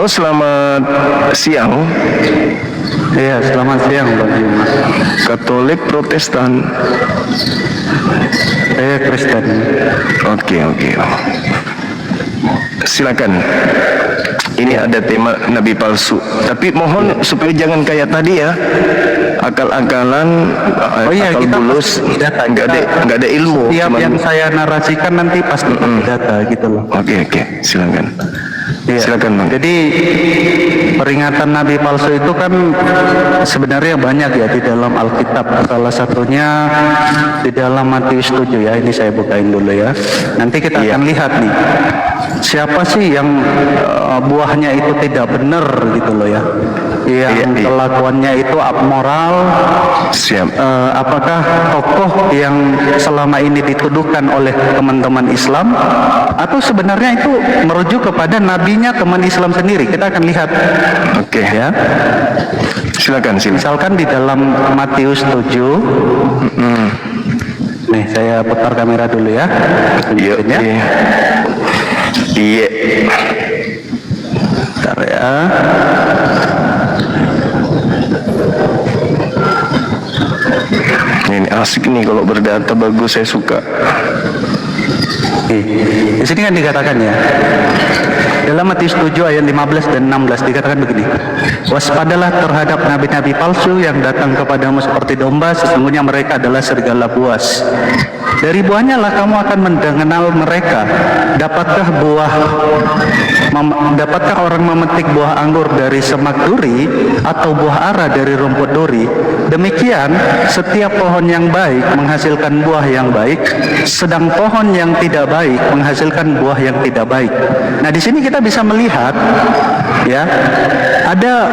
Halo, selamat siang. Iya, selamat siang Bang Dimas. Katolik, Protestan? Saya Kristen. Oke. Silakan. Ini ada tema nabi palsu. Tapi mohon supaya jangan kayak tadi ya, akal-akalan, akal kita bulus, data. nggak ada ilmu. Setiap yang saya narasikan nanti pasti data gitu loh. Oke, silakan. Iya. Silakan Bang. Jadi peringatan nabi palsu itu kan sebenarnya banyak ya di dalam Alkitab. Salah satunya di dalam Matius 7 ya. Ini saya bukain dulu ya. Nanti kita akan lihat nih. Siapa sih yang buahnya itu tidak benar gitu loh ya. Yang kelakuannya itu abmoral. Siap. Apakah tokoh yang selama ini dituduhkan oleh teman-teman Islam atau sebenarnya itu merujuk kepada nabinya teman Islam sendiri? Kita akan lihat. Oke. Ya. Silakan. Misalkan di dalam Matius 7. Nih, saya putar kamera dulu ya. Iya. Bentar ya. Ini asik nih kalau berdata, bagus, saya suka. Di sini kan dikatakan ya, dalam Matius 7 ayat 15 dan 16 dikatakan begini, waspadalah terhadap nabi-nabi palsu yang datang kepadamu seperti domba, sesungguhnya mereka adalah serigala buas. Dari buahnya lah kamu akan mengenal mereka. Dapatkah orang memetik buah anggur dari semak duri atau buah ara dari rumput duri? Demikian setiap pohon yang baik menghasilkan buah yang baik, sedang pohon yang tidak baik menghasilkan buah yang tidak baik. Nah, di sini kita bisa melihat ya, ada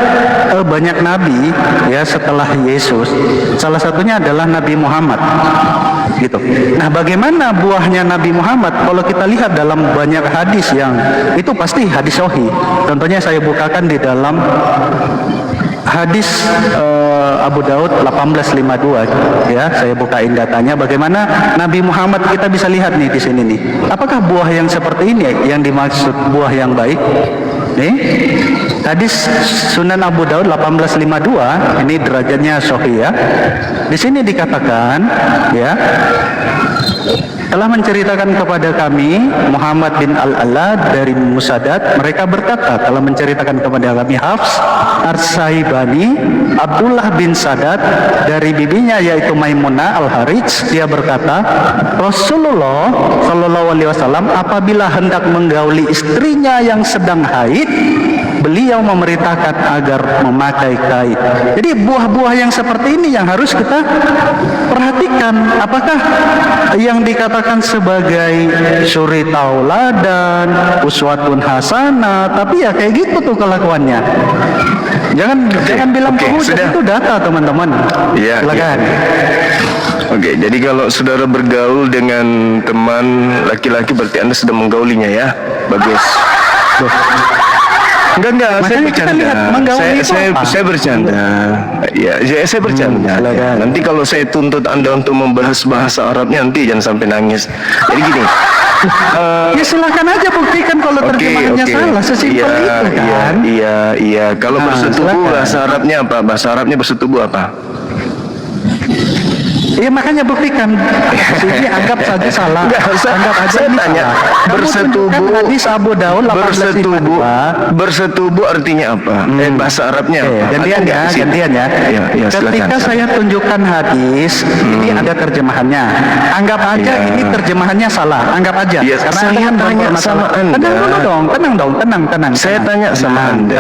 banyak nabi ya setelah Yesus. Salah satunya adalah Nabi Muhammad. Gitu. Nah, bagaimana buahnya Nabi Muhammad? Kalau kita lihat dalam banyak hadis yang itu pasti hadis sahih. Contohnya saya bukakan di dalam hadis Abu Daud 1852 ya, saya bukain datanya bagaimana Nabi Muhammad. Kita bisa lihat nih di sini nih. Apakah buah yang seperti ini yang dimaksud buah yang baik? Nih, hadis Sunan Abu Daud 1852, ini derajatnya sahih ya. Di sini dikatakan ya, telah menceritakan kepada kami Muhammad bin Al-Ala dari Musaddad, mereka berkata telah menceritakan kepada kami Hafs Ar-Saibani, Abdullah bin Sadat dari bibinya yaitu Maimunah Al-Harits, dia berkata Rasulullah Shallallahu Alaihi Wasallam apabila hendak menggauli istrinya yang sedang haid, beliau memerintahkan agar memakai kain. Jadi buah-buah yang seperti ini yang harus kita perhatikan. Apakah yang dikatakan sebagai suri tauladan, uswatun hasanah, tapi ya kayak gitu tuh kelakuannya. Jangan bilang penghujat, itu data teman-teman. Iya. Silakan. Oke, jadi kalau saudara bergaul dengan teman laki-laki berarti Anda sudah menggaulinya ya. Bagus. Enggak, saya bercanda. Saya bercanda. Ya, saya bercanda. Nanti kalau saya tuntut Anda untuk membahas bahasa Arabnya, nanti jangan sampai nangis. Jadi gini. Ya silakan aja buktikan kalau terjemahannya salah, sesimpel itu kan. Iya. Kalau bersetubuh bahasa Arabnya apa? Bahasa Arabnya bersetubuh apa? Iya, makanya buktikan. Ini anggap saja salah. Anggap aja saya ini tanya, salah. bersetubuh. Hadis Abu Daud 1852. Bersetubuh artinya apa? Bahasa Arabnya apa? Gantian ya. Ya, ketika saya tunjukkan hadis, ini ada terjemahannya. Anggap aja ini terjemahannya salah. Anggap aja. Ya, karena saya tanya sama Anda. Tenang dong. Saya tanya sama Anda.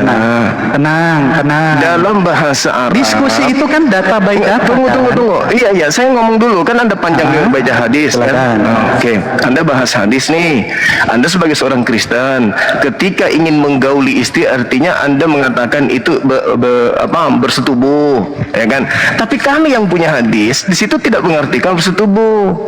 Tenang. Dalam bahasa Arab. Diskusi itu kan data by data. Tunggu. Iya, saya ngomong dulu, kan Anda panjang baca hadis kan? Oke. Anda bahas hadis nih. Anda sebagai seorang Kristen, ketika ingin menggauli istri artinya Anda mengatakan itu bersetubuh, ya kan? Tapi kami yang punya hadis di situ tidak mengartikan bersetubuh.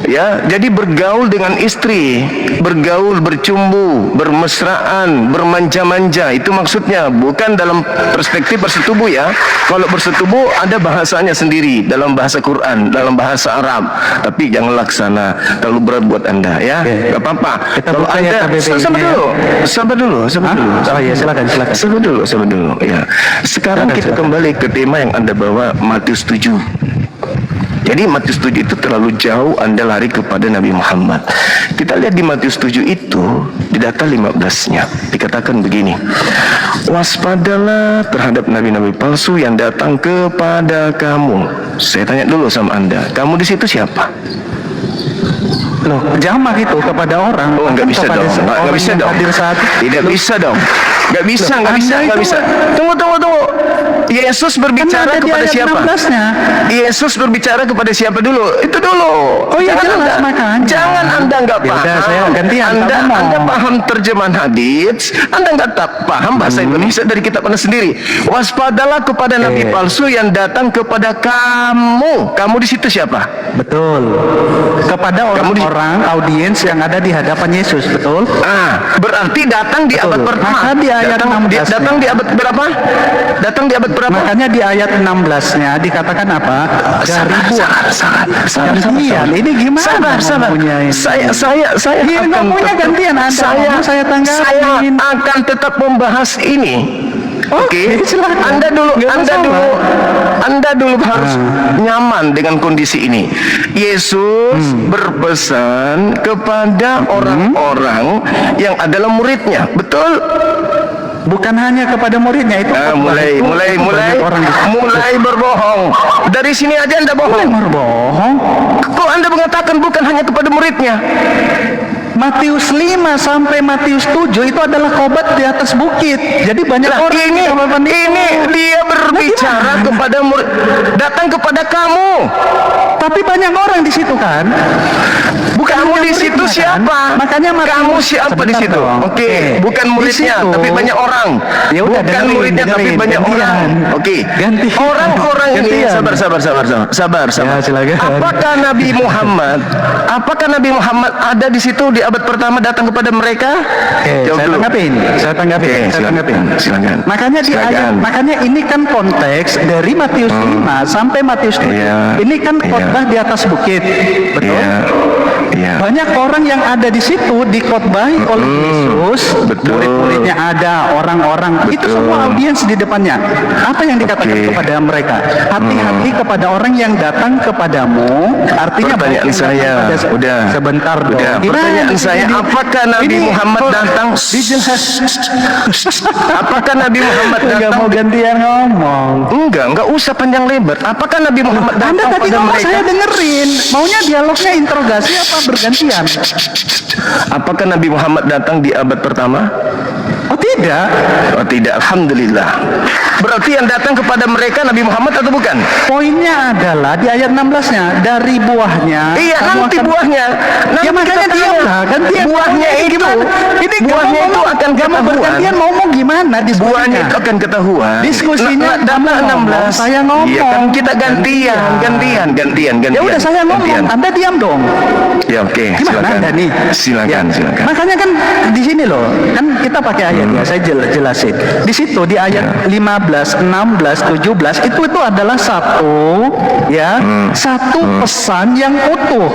Ya, jadi bergaul dengan istri, bergaul, bercumbu, bermesraan, bermanja-manja, itu maksudnya, bukan dalam perspektif bersetubuh ya. Kalau bersetubuh ada bahasanya sendiri dalam bahasa Quran, dalam bahasa Arab. Tapi jangan laksana, terlalu berat buat Anda ya. Gak apa-apa. Kita Kalau buka ya Anda KBBI sabar dulu. Oh iya, silakan. Sabar dulu ya. Sekarang kita kembali ke tema yang Anda bawa, Matius 7. Jadi Matius 7 itu terlalu jauh Anda lari kepada Nabi Muhammad. Kita lihat di Matius 7 itu, di data 15-nya, dikatakan begini. Waspadalah terhadap nabi-nabi palsu yang datang kepada kamu. Saya tanya dulu sama Anda, kamu di situ siapa? Loh, jamak itu kepada orang. Oh, nggak bisa dong. Nggak bisa dong. Hadir saat Tidak bisa dong. Nggak bisa. Anda itu Tunggu. Yesus berbicara Kan ada di kepada ayat siapa? 16-nya. Yesus berbicara kepada siapa dulu? Itu dulu. Oh iya, jelas, Anda, makanya. jangan Anda nggak Ya paham. udah, saya gantian, Anda kamu mau. Anda paham terjemahan hadits. Anda nggak paham bahasa Indonesia dari kitab Anda sendiri. Waspadalah kepada nabi palsu yang datang kepada kamu. Kamu di situ siapa? Betul. Kepada orang-orang audiens yang ada di hadapan Yesus, betul? Berarti datang di abad pertama. Maka di ayat 16-nya. Datang di abad berapa? Datang di abad berapa? Makanya di ayat 16-nya dikatakan apa? Dari buah. Sabar. Gantian. Ini gimana? Sabar. ngomongnya ini? Saya Iya, akan ngomongnya tetap- gantian. Anda ngomong, saya tanggapin. Saya akan tetap membahas ini. Oke, silakan. Anda dulu harus nyaman dengan kondisi ini. Yesus berpesan kepada orang-orang yang adalah muridnya, betul? Bukan hanya kepada muridnya itu. Mulai berbohong. Dari sini aja Anda bohong. Berbohong. Kok Anda mengatakan bukan hanya kepada muridnya? Matius 5 sampai Matius 7 itu adalah khobat di atas bukit. Jadi banyak orang ini dia berbicara kepada murid, datang kepada kamu. Tapi banyak orang di situ kan? Bukan Kamu hanya di situ muridnya, siapa? Kan? Makanya Kamu siapa di Sebentar situ? dong. Oke, bukan muridnya, situ. tapi banyak orang. Ya udah, Bukan dengerin, muridnya, tapi dengerin. banyak Gantian. orang. Oke. Gantian. Orang-orang ini Gantian. sabar. Ya, silakan. Apakah Nabi Muhammad ada di situ di abad pertama datang kepada mereka? Jawab dulu. Saya tanggapin. Silakan. Makanya di ayat, makanya ini kan konteks dari Matius 5 sampai Matius 7. Iya. Ini kan khotbah di atas bukit. Betul? Iya. Banyak orang yang ada di situ dikhotbahi oleh Yesus. Betul. Murid-muridnya ada, orang-orang. Itu Betul. semua audiens di depannya. Apa yang dikatakan kepada mereka? Hati-hati kepada orang yang datang kepadamu. Artinya Pertanyaan banyak yang saya, datang pada- udah. Sebentar dong. Udah. Gimana Pertanyaan di sini? saya, apakah Nabi Muhammad datang? Apakah Nabi Muhammad Enggak datang? mau gantian ngomong. Enggak usah panjang lebar. Apakah Nabi Muhammad datang Anda tadi pada ngomong, mereka? saya dengerin. Maunya dialognya interogasi apa bergantian? Apakah Nabi Muhammad datang di abad pertama? Oh tidak. Oh tidak, alhamdulillah. Berarti yang datang kepada mereka Nabi Muhammad atau bukan? Poinnya adalah di ayat 16-nya, dari buahnya. Iya, kamu nanti akan- buahnya. Ya makanya kita diam tanya. lah, gantian. Buahnya itu, gimana? Ini buahnya itu akan kamu ketahuan. bergantian ngomong gimana diskusinya? Buahnya itu akan ketahuan. Diskusinya data kamu ngomong, 16. saya ngomong. Iya kan kita gantian. Ya udah saya ngomong, Gantian. Anda diam dong. Ya oke, Gimana silakan. Anda nih? Silakan. Makanya kan di sini loh, kan kita pakai ayat ya, saya jelasin. Di situ di ayat 15, 16, 17 itu adalah satu pesan yang utuh.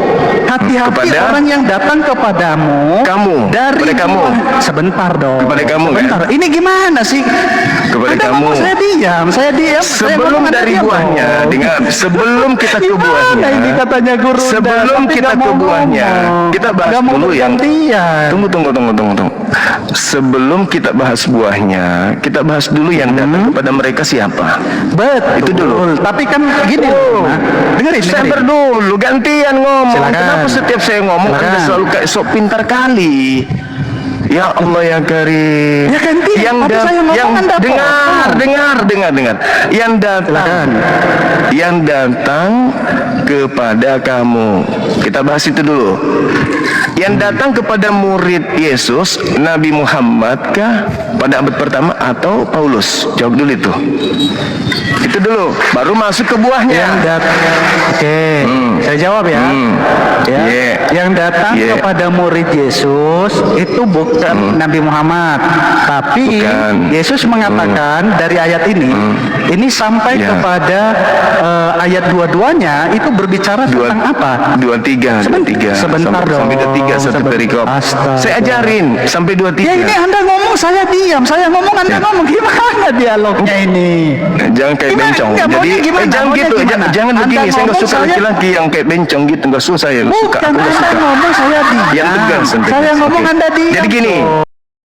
Hati-hati Kepada orang yang datang kepadamu. kamu, Dari kepada kamu. Sebentar dong. Kepada kamu, Sebentar. kan? Ini gimana sih? Kepada Anda kamu. ngomong, saya diam. Saya Sebelum ngomong, Anda dari diam buahnya, dong. dengar. Sebelum kita ke Gimana buahnya. ini katanya guru? Sebelum tapi kita nggak ke mau buahnya, ngomong. kita bahas Nggak mau dulu yang bergantian. Tunggu. Sebelum kita bahas buahnya, kita bahas dulu yang datang kepada mereka siapa. Betul. Itu dulu. Tapi kan gini loh, Mas. Dengerin. Sabar dulu, gantian ngomong. Silakan. Kenapa setiap saya ngomong Silakan. Anda selalu kayak sok pintar kali? Ya Allah ya Karim. Ya gantian, tapi saya ngomong Anda dengar. Yang datang. Silakan. yang datang kepada kamu. Kita bahas itu dulu. Yang datang kepada murid Yesus, Nabi Muhammad kah pada abad pertama atau Paulus? Jawab dulu itu. Itu dulu, baru masuk ke buahnya. Yang datang, oke, saya jawab ya. Ya. Yeah. Yang datang Yeah. kepada murid Yesus itu bukan Nabi Muhammad, tapi Bukan. Yesus mengatakan dari ayat ini sampai Yeah. kepada ayat dua-duanya itu berbicara tentang apa? 23. Sebentar dong. Sampai 23 satu perikop. Astaga. Saya ajarin sampai 23. Ya ini Anda ngomong, saya diam. Saya ngomong, Anda Ya. ngomong. Gimana dialognya ini? Jangan kayak Gimana? bencong. Enggak, Jadi maunya gimana? jangan Maunya gitu. gimana? Jangan Anda begini. Saya nggak ngomong, suka saya- laki-laki yang kayak bencong gitu. Nggak suka saya. Nggak suka. Bukan Aku nggak Anda suka. ngomong, saya diam. Yang tegas. Saya ngomong, Oke. Anda diam. Jadi gini.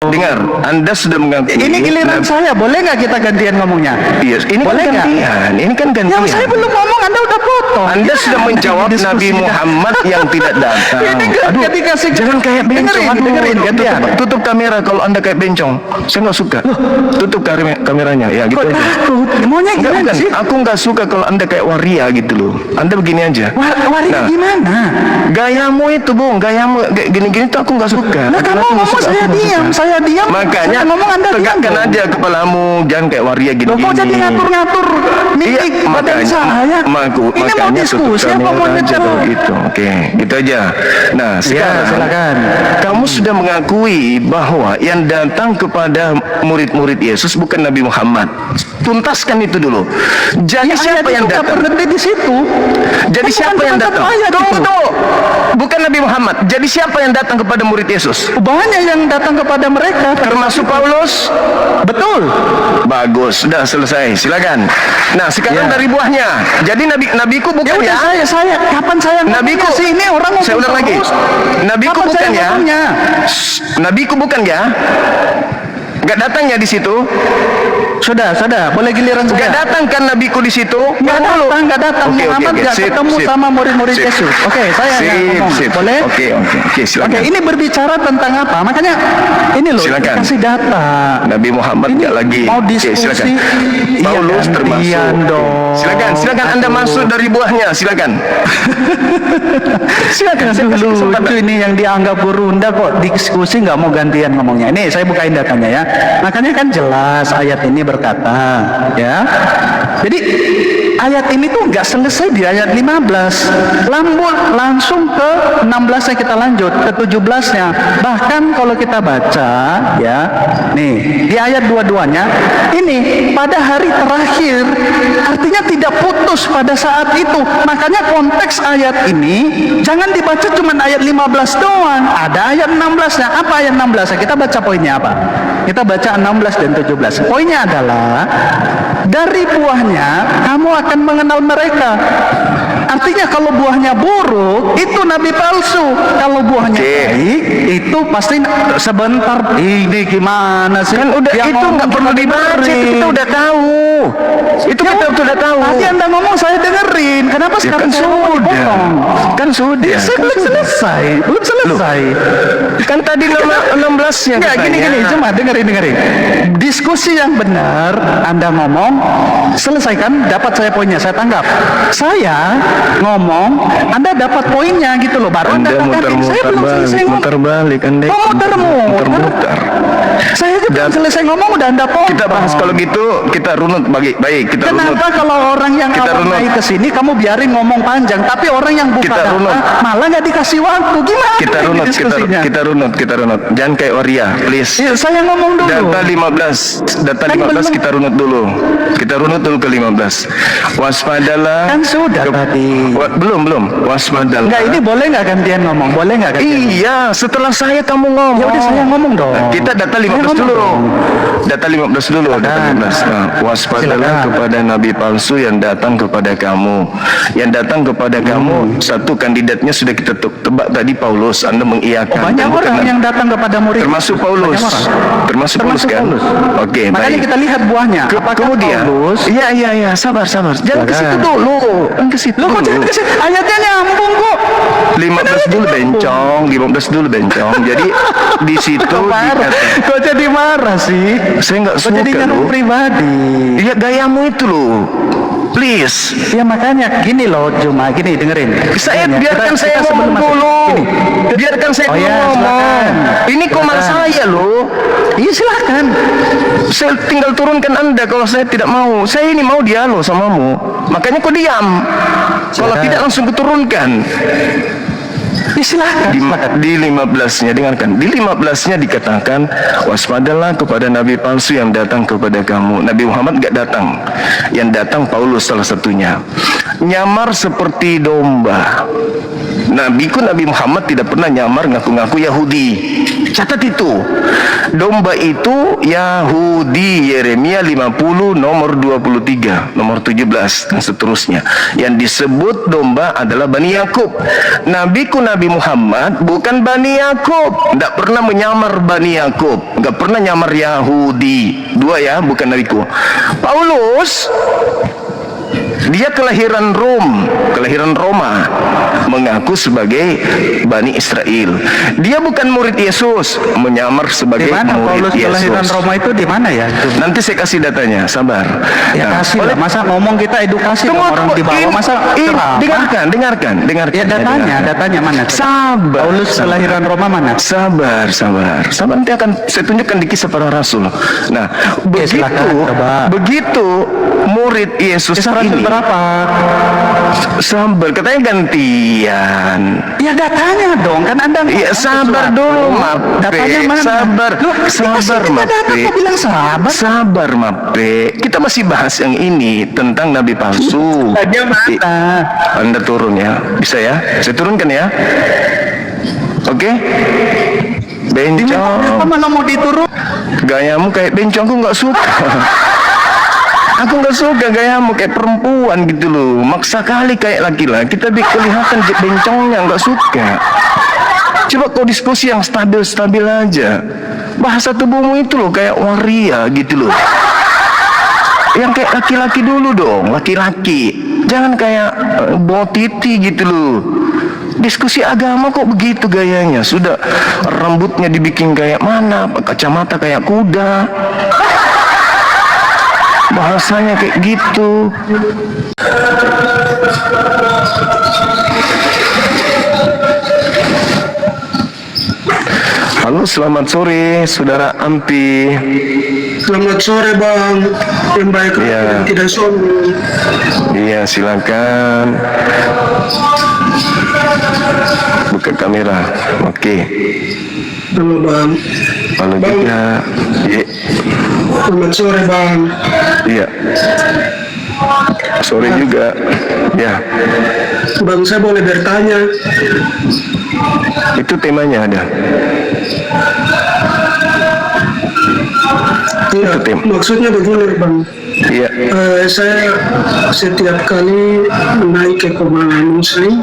Dengar, Anda sudah mengakui. Ini giliran saya, boleh nggak kita gantian ngomongnya? Iya, ini Boleh kan nggak? gantian. Ini kan gantian. Yang saya belum ngomong, Anda udah potong. Anda sudah menjawab Diskusi Nabi dah. Muhammad yang tidak datang. Ini nggak dikasih. Jangan kayak bencong. Aduh, Dengerin, gantian. tutup kamera kalau Anda kayak bencong. Saya nggak suka. Tutup kameranya. Ya gitu Kok aja. takut? Maunya Enggak, gimana bukan. sih? Aku nggak suka kalau Anda kayak waria gitu loh. Anda begini aja. Waria Nah. gimana? Gayamu itu, Bung. Gayamu gini-gini tuh aku nggak suka. Nah, kamu Aku nggak ngomong, suka, saya aku nggak diam. suka. Saya diam. Makanya Saya ngomong, Anda diam. tegakkan dong. aja kepalamu. Jangan kayak waria Loh, gini-gini. kok jadi ngatur-ngatur mimik badan saya? Ini mau makanya tutup diskusi apa mau kamera aja nyetel? kalau gitu. Oke, gitu aja. Nah, sekarang silakan. kamu sudah mengakui bahwa yang datang kepada murid-murid Yesus bukan Nabi Muhammad. Tuntaskan itu dulu. Jadi siapa yang datang? Berhenti di situ. Jadi Kan siapa bukan yang satu datang? ayat Tunggu, itu. tunggu. Bukan Nabi Muhammad. Jadi siapa yang datang kepada murid Yesus? Banyak yang datang kepada mereka. Termasuk Paulus? Betul. Bagus, sudah selesai. Silakan. Nah, sekarang Ya. dari buahnya. Jadi nabiku bukan Ya udah, ya? saya kapan saya Nabiku. ngomongnya sih? Ini orang ngomong Saya ulang lagi. terus. Nabiku Kapan bukan saya ya? ngomongnya? Nabiku bukan ya? Gak datangnya di situ? Sudah, boleh giliran Gak saya. datang kan nabiku di situ? Nggak datang. Oke, Muhammad nggak sip, ketemu sip. sama murid-murid Sip. Yesus. Oke, saya nggak ngomong. Sip. Boleh? Oke, silakan. Oke, ini berbicara tentang apa? Makanya ini loh, Silakan. kasih data. Nabi Muhammad Ini nggak lagi. mau Oke, diskusi. silakan. Iya, Paulus termasuk. gantian dong. Silakan Anda masuk dari buahnya. Silakan. Silakan. Saya kasih Lucu kesempatan. ini yang dianggap gurunda kok diskusi nggak mau gantian ngomongnya. Ini saya bukain datanya ya. Makanya kan jelas ayat ini berkata ya. Jadi ayat ini tuh nggak selesai di ayat 15. Langsung ke 16-nya kita lanjut ke 17-nya. Bahkan kalau kita baca ya, nih di ayat dua-duanya ini pada hari terakhir, artinya tidak putus pada saat itu. Makanya konteks ayat ini jangan dibaca cuma ayat 15 doang. Ada ayat 16-nya. Apa ayat 16-nya? Kita baca poinnya apa? Kita baca 16 dan 17. Poinnya adalah dari buahnya kamu akan mengenal mereka. Artinya kalau buahnya buruk itu nabi palsu. Kalau buahnya Oke. baik itu pasti sebentar. Ini gimana sih? Kan udah Yang itu ngomong nggak perlu kita dibaca, itu dengerin. kita udah tahu. Itu Ya kita udah, udah tahu. Tadi Anda ngomong saya dengerin. Kenapa Ya sekarang kan saya mau sudah. dipotong? Kan sudah. Ya, saya Kan belum sudah. selesai. Belum selesai. Kan tadi 16-nya Enggak, katanya. gini, cuma dengerin. Diskusi yang benar, Anda ngomong, selesaikan, dapat saya poinnya, saya tanggap. Saya ngomong, Anda dapat poinnya gitu loh, baru Anda Anda tanggapin. Saya belum selesai ngomong. muter balik Anda. Oh, muter-muter. Saya aja belum selesai ngomong, udah Anda potong. Kita bahas kalau gitu, kita runut baik, kita runut. Kenapa kalau orang yang Kita awam runut. naik ke sini kamu biarin ngomong panjang, tapi orang yang buka Kita data runut. malah nggak dikasih waktu? Gimana Kita ini runut, diskusinya? kita runut. Jangan kayak waria, please. Iya, saya ngomong dulu. Data 15 Kan belum. kita runut dulu. Kita runut dulu ke 15. Waspadalah. Kan sudah tadi. Belum. Waspadalah. Enggak, ini boleh nggak gantian ngomong? Boleh nggak gantian? Iya, setelah saya kamu ngomong. Ya udah saya ngomong dong. Nah, kita data Saya 15 ngomong dulu. dong. Data 15 dulu, data 15. Nah, waspadalah Silakan. kepada nabi palsu yang datang kepada kamu. Yang datang kepada kamu, satu kandidatnya sudah kita tebak tadi, Paulus. Anda mengiyakan. Banyak Dan bukan orang Nabi. yang datang kepada murid. Termasuk Paulus. Banyak orang. Termasuk Paulus kan? Paulus. Oke, Makanya baik. kita lihat buahnya. Apakah Kemudian, Paulus? iya, sabar. Jangan ke situ Silakan. dulu. Kan ke situ. Lo kok jangan ke sini? Ayatnya nyambung kok. 15 dulu bencong, 15 dulu bencong. Jadi di situ Kok marah? dikata, Kok jadi marah sih? saya nggak Kok jadi suka nyerang loh. pribadi? Iya, gayamu itu loh. Please. Ya makanya gini loh, Juma, gini dengerin. Saya Dengerin ya. biarkan Kita saya sebelum ngomong masuk- dulu. gini. Biarkan saya Oh dulu ya, ngomong. silakan. Ini koman Silakan. saya loh. Iya silakan. Saya tinggal turunkan Anda kalau saya tidak mau. Saya ini mau dialog samamu. Makanya kau diam. Kalau Silakan. tidak langsung kuturunkan. Ya silakan. Di 15-nya dengarkan. Di 15-nya dikatakan waspadalah kepada nabi palsu yang datang kepada kamu. Nabi Muhammad enggak datang. Yang datang Paulus salah satunya. Nyamar seperti domba. Nabi Muhammad tidak pernah nyamar ngaku-ngaku Yahudi. Catat itu. Domba itu Yahudi. Yeremia 50 nomor 23, nomor 17 dan seterusnya. Yang disebut domba adalah Bani Yakub. Nabi Muhammad bukan Bani Yakub. Tidak pernah menyamar Bani Yakub. Tidak pernah nyamar Yahudi. Dua ya, bukan nabiku. Paulus dia kelahiran Roma, mengaku sebagai Bani Israel. Dia bukan murid Yesus, menyamar Di sebagai mana murid Paulus kelahiran Yesus. Roma itu di mana ya? Nanti saya kasih datanya, sabar. Ya Nah, kasih lah. Masa ngomong kita edukasi dong, Tunggu, orang di bawah masa ceramah? dengarkan. Ya datanya mana? Sabar. Paulus kelahiran Roma mana? Sabar. Nanti akan saya tunjukkan di kisah para rasul. Nah, silakan, coba. begitu murid Yesus Kisah Rasul ini. berapa? Sabar, katanya gantian. Ya datanya dong, kan Anda Ya sabar dulu, Mape. Datanya mana? Sabar, Loh, sabar, dikasih kita data, Mape. kok bilang sabar? Sabar, Mape. Kita masih bahas yang ini tentang nabi palsu. Dia mana? Anda turun ya, bisa ya? Saya turunkan ya. Oke? Kenapa Bencong. malah mau diturun? Gayamu kayak bencong, aku nggak suka. Aku nggak suka gayamu kayak perempuan gitu loh. Maksa kali kayak laki-laki, tapi kelihatan bencongnya nggak suka. Coba kau diskusi yang stabil-stabil aja. Bahasa tubuhmu itu loh kayak waria gitu loh. Yang kayak laki-laki dulu dong, laki-laki. Jangan kayak botiti gitu loh. Diskusi agama kok begitu gayanya. Sudah rambutnya dibikin kayak mana, kacamata kayak kuda. Bahasanya kayak gitu. Halo, selamat sore, Saudara Ampi. Selamat sore Bang, yang baik Iya. yang tidak sombong. Iya, silakan. Buka kamera. Oke. Halo Bang, Halo Bang. juga. Iya. Selamat sore Bang. Iya. Sore juga. Ya. Bang saya boleh bertanya? Itu temanya ada. Iya, Itu tim. maksudnya begini Bang. Iya. Saya setiap kali naik ke Komando Muslim,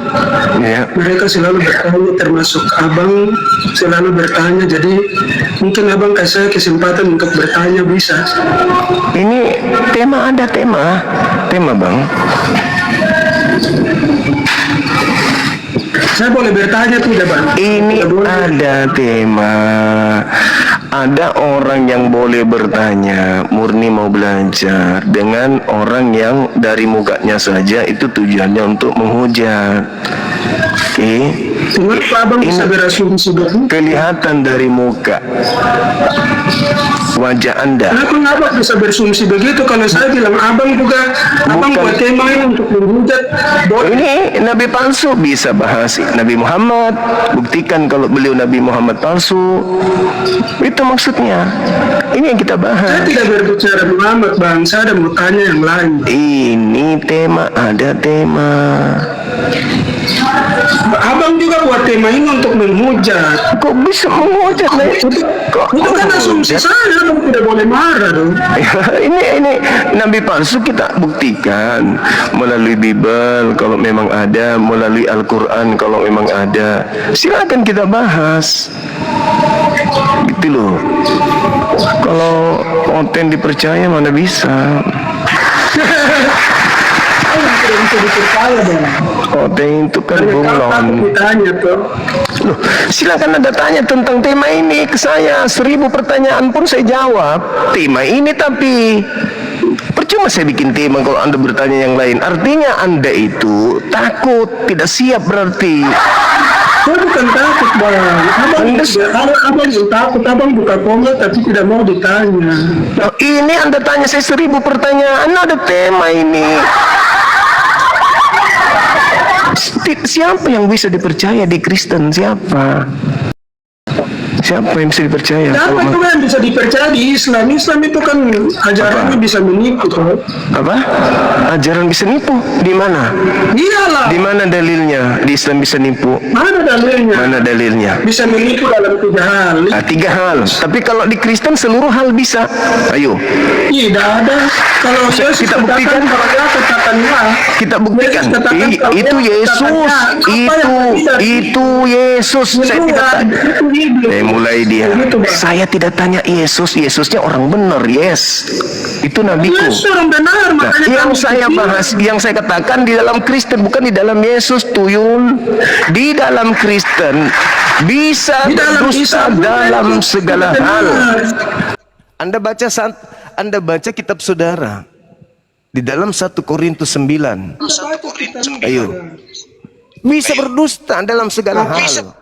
Iya. mereka selalu bertanya, termasuk Abang selalu bertanya. Jadi mungkin Abang kasih saya kesempatan untuk bertanya, bisa? Ini tema ada tema. Tema, Bang. Saya boleh bertanya tidak Bang? Ini Tidak boleh. ada tema. Ada orang yang boleh bertanya, murni mau belajar, dengan orang yang dari mukanya saja itu tujuannya untuk menghujat. Oke. Kenapa Abang bisa berasumsi begitu? Kelihatan dari muka wajah Anda. Kenapa Abang bisa berasumsi begitu? Kalau saya bilang Abang juga, Abang Bukan. buat tema ini untuk menghujat. Ini nabi palsu, bisa bahas Nabi Muhammad, buktikan kalau beliau Nabi Muhammad palsu. Itu maksudnya. Ini yang kita Saya bahas. tidak berbicara Muhammad Bang, saya ada mau tanya yang lain. Ini tema, ada tema. Abang juga buat tema ini untuk menghujat. Kok bisa menghujat? Itu kan asumsi saya, Abang tidak boleh marah dong. ini nabi palsu kita buktikan melalui Bible kalau memang ada, melalui Al-Quran kalau memang ada. Silakan kita bahas. Gitu loh. Kalau konten dipercaya mana bisa. Tidak bisa dipercaya Bang. Konten itu kan Kalau bunglon. takut ditanya tuh. Loh, silakan Anda tanya tentang tema ini ke saya. 1000 pertanyaan pun saya jawab. Tema ini tapi percuma percuma saya bikin tema kalau Anda bertanya yang lain. Artinya Anda itu takut, tidak siap berarti. Saya bukan takut bang, abang takut, abang buka komen tapi tidak mau ditanya. Nah, ini Anda tanya saya 1000 pertanyaan, ada tema ini. Siapa yang bisa dipercaya di Kristen? Siapa? Siapa yang bisa dipercaya? Siapa itu yang bisa dipercaya di Islam? Islam itu kan ajarannya bisa menipu toh. Apa? Ajaran bisa nipu? Di mana? Iyalah. Di mana dalilnya? Di Islam bisa nipu? Mana dalilnya? Mana dalilnya? Bisa menipu dalam 3 hal. Nah, 3 hal. Tapi kalau di Kristen seluruh hal bisa. Ayo. Tidak ada. Kalau Yesus Kita buktikan. kalau dia katakan ya. Kita buktikan. Yesus katakan kalau Itu dia Yesus. katakan ya, Itu Yesus. Saya tidak tanya. itu iblis. Mulai dia. Begitu, Bang. Saya tidak tanya Yesus. Yesusnya orang benar. Yes. Itu nabiku. Yesus orang benar. Nah, Makanya yang kami saya begini. bahas, yang saya katakan di dalam Kristen, bukan di dalam Yesus, tuyul. Di dalam Kristen bisa Di dalam berdusta Isa pun dalam itu segala benar. hal. Anda baca kitab saudara di dalam 1 Korintus 9. Ayo. Bisa berdusta dalam segala hal.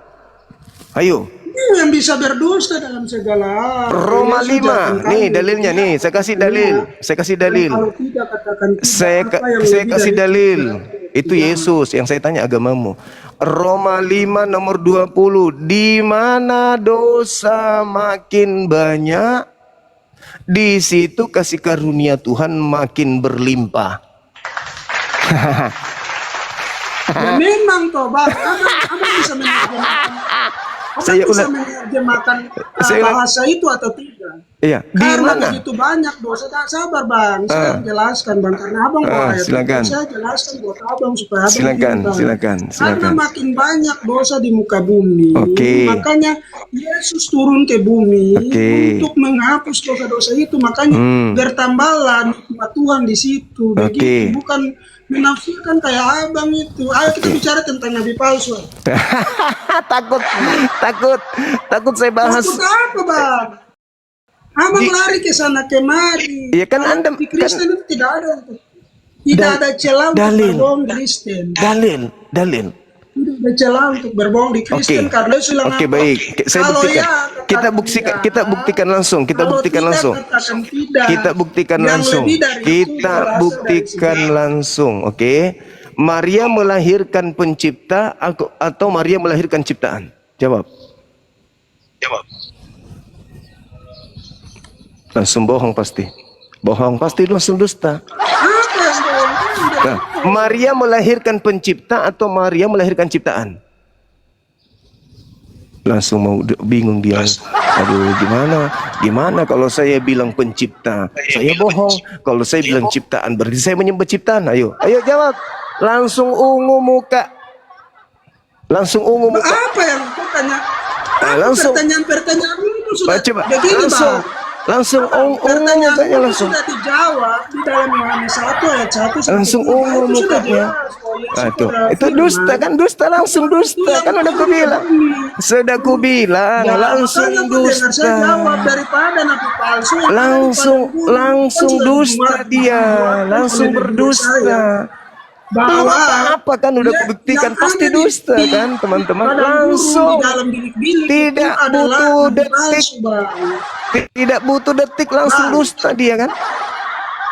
Ayo. Yang bisa berdusta dalam segala hal. Roma Yesus 5. jangan Nih kamu. dalilnya nih, saya kasih dalil. Saya kasih dalil. Kalau tidak katakan tidak, Saya apa yang saya lebih kasih dari dalil. tidak? Itu Yesus yang saya tanya agamamu. Roma 5 nomor 20. Di mana dosa makin banyak, di situ kasih karunia Tuhan makin berlimpah. Ya, memang toh bang, abang bisa menerjemahkan. Saya Bisa ulang. menerjemahkan Saya ulang. bahasa itu atau tidak? Iya, di Karena mana? begitu banyak dosa. Tak sabar bang, saya jelaskan bang. Karena abang bawa ayat silakan. itu, saya jelaskan buat abang supaya abang Silakan, pintar. silakan. Karena makin banyak dosa di muka bumi, Oke. makanya Yesus turun ke bumi Oke. untuk menghapus dosa-dosa itu. Makanya bertambahlah nikmat Tuhan di situ. Oke. Begitu, bukan menafsirkan kayak abang itu. Ayo kita bicara tentang nabi palsu. takut saya bahas. Takut apa bang? Abang lari ke sana kemari. Iya, kan Anda- di Kristen itu tidak ada. Tidak ada celah untuk dalil. berbohong di Kristen. Dalil. Tidak ada celah untuk berbohong di Kristen. Karena Yesus bilang Oke, apa? baik. Saya Kalau buktikan. ya, Kita buktikan langsung. Kita Kalau buktikan tidak, langsung. katakan tidak. Kita buktikan Yang langsung. lebih dari itu Kita berasal buktikan dari langsung, oke? Maria melahirkan pencipta atau Maria melahirkan ciptaan? Jawab. Langsung bohong pasti. Bohong pasti, langsung dusta. Apa yang bohong? Nah, Maria melahirkan pencipta atau Maria melahirkan ciptaan? Langsung mau bingung dia. Aduh, gimana kalau saya bilang pencipta? Saya bohong. Kalau saya bilang ciptaan, berarti saya menyembah ciptaan. Ayo jawab. Langsung ungu muka. Apa yang kau tanya? Langsung. Pertanyaan itu sudah Coba, begini langsung ungu pertanyaan mukanya itu langsung. sudah dijawab di dalam Yohanes 1 ayat 1 sampai Langsung 3. ungu Itu sudah mukanya. jelas bahwa Yesus Itu berfirman. dusta kan, langsung dusta kan, udah kubilang. Sudah kubilang, Ya, langsung makanya kau dengar saya jawab dusta. daripada nabi palsu yang Langsung kan sudah dusta dibuat- dia, dibuatkan langsung oleh diri berdusta. saya. Belum Bahwa apa-apa kan udah ya, kubuktikan yang pasti ada di- dusta di- kan teman-teman. pada guru Langsung di dalam bilik-bilik Tidak itu adalah butuh nabi detik. palsu, Bang. tidak butuh detik langsung dusta dia kan.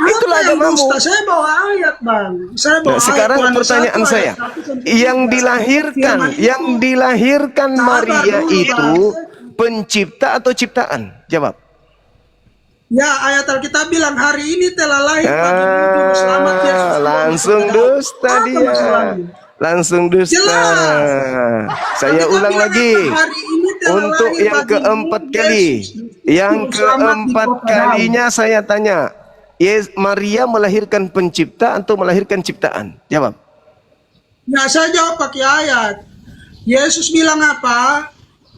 Itulah Apa yang agamamu. dusta? Saya bawa ayat bang. Saya bawa Nah, sekarang ayat. pertanyaan Yohanes 1 saya, ayat 1 sampai yang 3. dilahirkan, Firman itu, yang dilahirkan Sabar Maria dulu, itu Bang. pencipta atau ciptaan? Jawab. Ya, ayat Alkitab bilang hari ini telah lahir bagi juru selamat Yesus. Langsung dusta Apa dia. masalahnya? Langsung dusta. Jelas. Saya Alkitab ulang bilang lagi. apa? Hari ini telah Untuk lahir yang bagimu keempat kali. Yesus, Yang juru selamat di keempat kota kalinya saya tanya. Maria melahirkan pencipta atau melahirkan ciptaan? Jawab. Daud. Ya, saya jawab pakai ayat. Yesus bilang apa?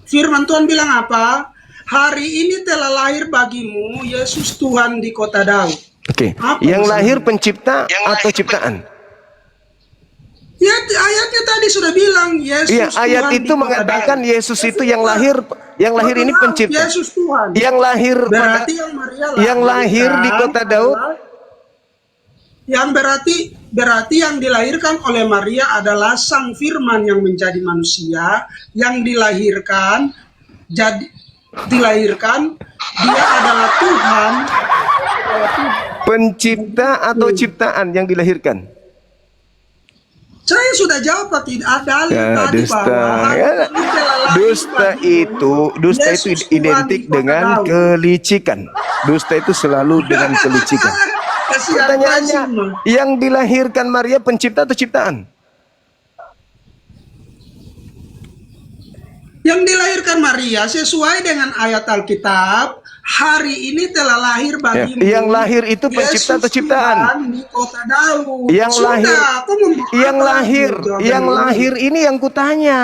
Firman Tuhan bilang apa? Hari ini telah lahir bagimu Yesus Tuhan di kota Daud. Oke. Apa Yang maksudnya? lahir pencipta atau ciptaan? Ya, ayatnya tadi sudah bilang Yesus Iya, ayat Tuhan itu di kota mengatakan Daud. Yesus itu yang lahir ini Kota Daud, pencipta. Yesus Tuhan. Yang lahir Berarti yang Maria yang lahir di kota Daud. adalah Yang berarti yang dilahirkan oleh Maria adalah Sang Firman yang menjadi manusia, yang dilahirkan dia adalah Tuhan. Pencipta atau ciptaan yang dilahirkan? Saya sudah jawab tidak ada Ya, tadi dusta. bahwa Ya, hari ini telah lahir dusta itu Yesus Tuhan identik di kota dengan Daud. kelicikan. Dusta itu selalu dengan kelicikan. Kasihan Pertanyaannya, Yesus, yang dilahirkan Maria pencipta atau ciptaan? yang dilahirkan Maria sesuai dengan ayat Alkitab, hari ini telah lahir bagimu. Yang lahir itu pencipta atau ciptaan? Yesus Tuhan di kota Daud. Yang lahir, aku mau yang apa lahir, lagi jawaban yang ini? lahir ini yang kutanya.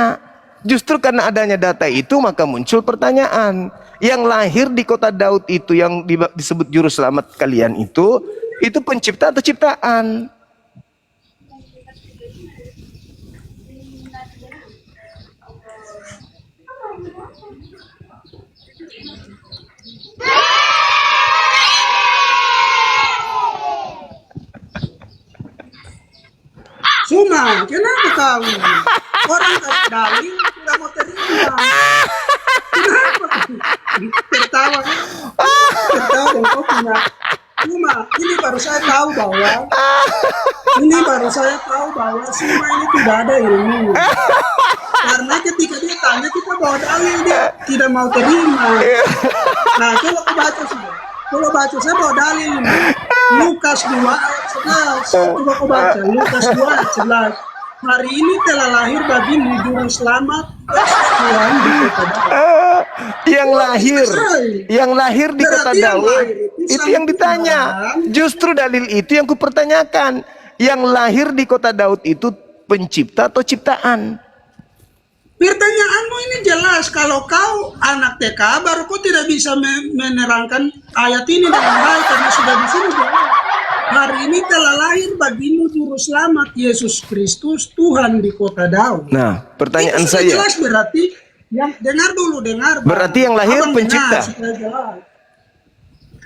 Justru karena adanya data itu maka muncul pertanyaan. Yang lahir di kota Daud itu yang disebut juru selamat kalian itu pencipta atau ciptaan? Suma, kenapa kau? Orang kasih dalil tidak mau terima. Kenapa? Tertawa dan kau punya. Suma, ini baru saya tahu bahwa Suma ini tidak ada ilmu. Karena ketika dia tanya kita bawa dalil dia tidak mau terima. Nah, kalau aku baca sudah. Kalau baca saya bawa dalil ini. Lukas 2 ayat 11. Coba aku baca Lukas 2 ayat 11. Hari ini telah lahir bagimu juru selamat Yesus Tuhan di kota Daud. yang lahir di kota Berarti yang Daud lahir itu itu yang ditanya. Justru dalil itu yang kupertanyakan. Yang lahir di kota Daud itu pencipta atau ciptaan? Pertanyaanmu ini jelas. Kalau kau anak TK baru kau tidak bisa menerangkan ayat ini dengan baik karena sudah di sini jelas. Hari ini telah lahir bagimu juru selamat Yesus Kristus Tuhan di kota Daud. Nah, pertanyaan Itu sudah saya. jelas berarti yang dengar dulu. Bang. Berarti yang lahir Abang pencipta. sudah jelas.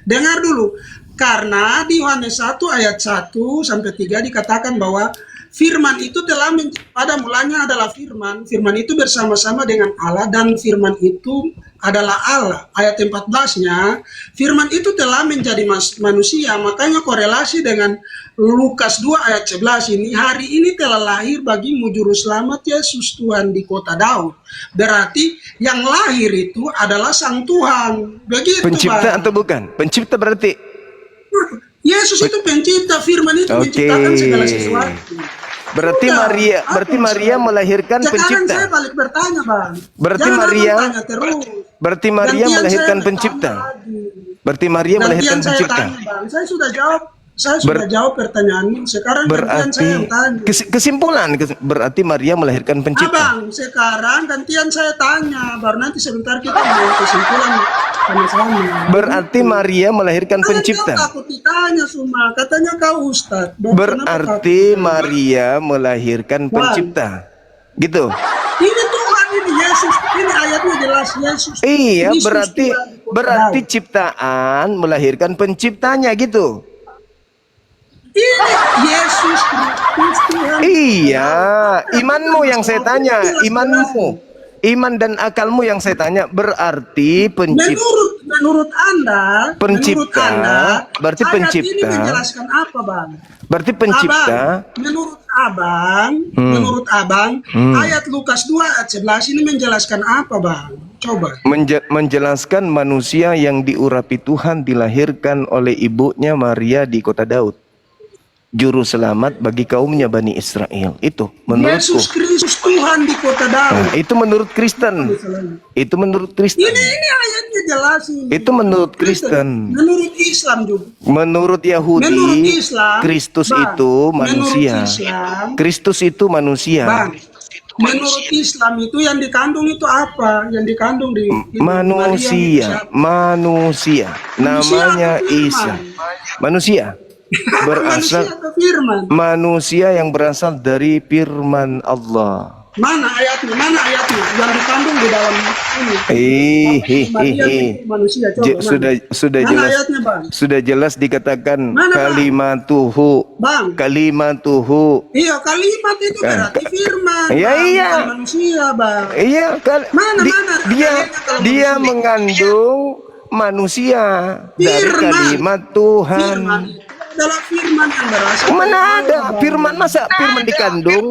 Dengar dulu. Karena di Yohanes 1 ayat 1 sampai 3 dikatakan bahwa Firman itu telah pada mulanya adalah Firman. Firman itu bersama-sama dengan Allah dan Firman itu adalah Allah. Ayat 14-nya, Firman itu telah menjadi manusia. Makanya korelasi dengan Lukas 2 ayat 11 ini, hari ini telah lahir bagimu juru selamat Yesus Tuhan di kota Daud. Berarti yang lahir itu adalah Sang Tuhan. Begitu, Pencipta Bang. atau bukan? Pencipta berarti. Yesus itu pencipta, Firman itu menciptakan segala sesuatu. Berarti Sudah, Maria melahirkan sekarang pencipta. saya balik bertanya, Bang. Berarti Jangan Maria abang tanya terus. Berarti Maria Gantian melahirkan saya pencipta. bertanya lagi. Berarti Maria melahirkan Gantian saya pencipta. tanya, Bang. Saya sudah jawab pertanyaanmu. Sekarang gantian saya yang tanya. Kesimpulan berarti Maria melahirkan pencipta. Abang, sekarang gantian saya tanya. Baru nanti sebentar kita mau kesimpulan sama-sama. Berarti Maria melahirkan pencipta. Kau takut ditanya semua. Katanya kau Ustadz. Berarti Maria melahirkan pencipta. Gitu. Ini Tuhan, ini Yesus. Ini ayatnya jelas Yesus. Iya, Kristus berarti Tuhan di kota berarti Daud. ciptaan melahirkan penciptanya gitu. Ini Yesus Kristus Tuhan. Iya, imanmu yang saya tanya, imanmu. Iman dan akalmu yang saya tanya, berarti Menurut Anda, Pencipta, berarti ayat pencipta. ini menjelaskan apa, Bang? Berarti pencipta. Abang, menurut Abang, ayat Lukas 2 ayat 11 ini menjelaskan apa, Bang? Coba. Menjelaskan manusia yang diurapi Tuhan dilahirkan oleh ibunya Maria di kota Daud. Juru selamat bagi kaumnya Bani Israel. Itu menurutku. Yesus Kristus Tuhan di kota Daud. Nah, itu menurut Kristen. Itu menurut Kristen. Ini ayatnya jelas ini. Itu menurut Kristen. Menurut Islam juga. Menurut Yahudi, Menurut Islam, Kristus Bang, itu manusia. menurut Islam, Kristus itu manusia. Bang, menurut Islam itu yang dikandung itu apa? Yang dikandung di Manusia, manusia. Namanya atau firman? Isa. Manusia. Manusia Berasal atau firman? manusia yang berasal dari firman Allah. Mana ayatnya? Mana ayatnya? Yang dikandung di dalam ini. Maria itu manusia. Coba, Sudah mana jelas. ayatnya, Bang? Sudah jelas dikatakan Mana, Bang? kalimatuhu. Bang. Kalimatuhu. Iya, kalimat itu berarti firman. Iya, Bang, iya. bukan manusia, Bang. Iya, Mana? dia Dia mengandung manusia dari Firman. kalimat Tuhan. Firman itu adalah firman yang berasal Mana dari ada Allah, Bang. firman, masa firman dikandung?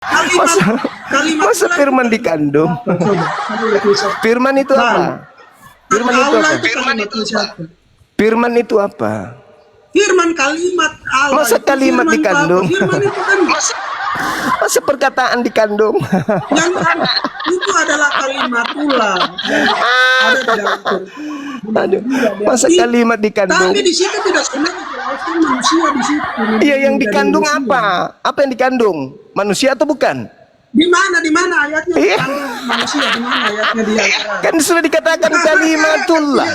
Kalimat Masa itu firman dikandung? Coba. Firman itu apa? Firman itu Allah apa? itu kalimat siapa? Firman itu apa? Firman kalimat Allah. Masa itu kalimat firman itu apa? dikandung? Firman itu kan Masa perkataan dikandung? yang itu adalah kalimatullah yang ada di dalam Quran. Aduh, masa kalimat dikandung? Tapi di situ tidak pernah dijelaskan manusia di situ. Iya, yang Dari dikandung manusia. apa? Apa yang dikandung? Manusia atau bukan? Di mana ayatnya Iya. dikandung manusia? Di mana ayatnya di Al-Quran? Kan sudah dikatakan kalimatullah.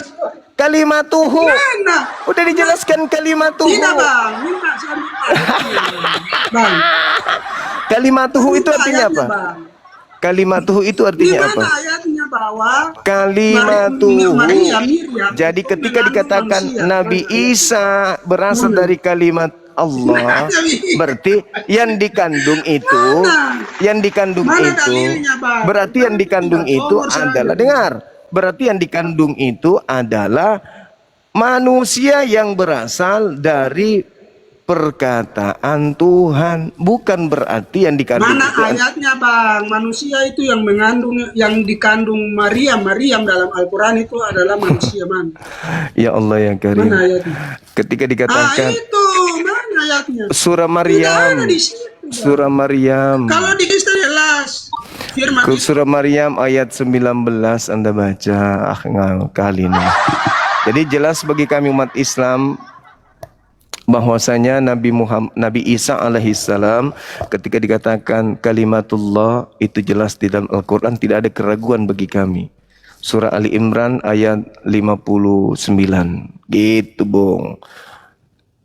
Kalimatuhu. Mana? Udah dijelaskan kalimatuhu. Tidak, Bang. Minta saya minta ayatnya. Bang. Kalimatuhu itu Minta artinya ayatnya, apa? Bang. Kalimatuhu itu Di artinya mana apa? ayatnya bahwa Kalimatuhu. Miriam Jadi itu ketika mengandung dikatakan manusia. Nabi Isa berasal dari kalimat Allah, berarti yang dikandung itu, Mana dalilnya, Bang? berarti yang dikandung itu adalah, dengar, berarti yang dikandung itu adalah manusia yang berasal dari perkataan Tuhan, bukan berarti yang dikandung Mana itu ayatnya, Bang? Manusia itu yang mengandung, yang dikandung Maryam dalam Al-Quran itu adalah manusia, Man. Ya Allah yang Karim. Mana ayatnya? Ketika Ah, dikatakan itu mana ayatnya? surah Tidak Maryam, ada di situ, Bang. surah Maryam, Kalau di Kristen jelas firman itu. surah Maryam ayat 19 Anda baca, kali ini. Jadi jelas bagi kami umat Islam bahwasanya Nabi Isa alaihissalam ketika dikatakan kalimatullah itu jelas di dalam Al-Quran, tidak ada keraguan bagi kami. Surah Ali Imran ayat 59. Gitu, Bung.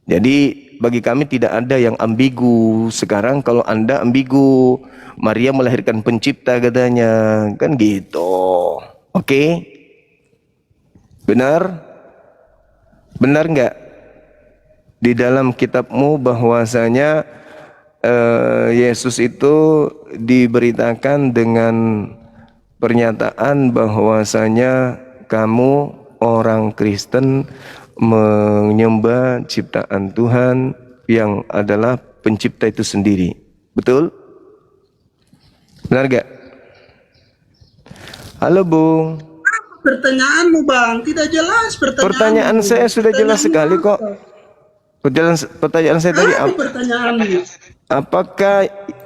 Jadi bagi kami tidak ada yang ambigu. Sekarang kalau Anda ambigu, Maria melahirkan pencipta katanya, kan gitu. Oke? Benar? Benar enggak? Di dalam kitabmu bahwasanya Yesus itu diberitakan dengan pernyataan bahwasanya kamu orang Kristen menyembah ciptaan Tuhan yang adalah pencipta itu sendiri. Betul? Benar gak? Halo, Bung. Pertanyaanmu, Bang, tidak jelas pertanyaanmu. Pertanyaan saya sudah jelas sekali kok. Pertanyaan saya tadi Apa pertanyaanmu?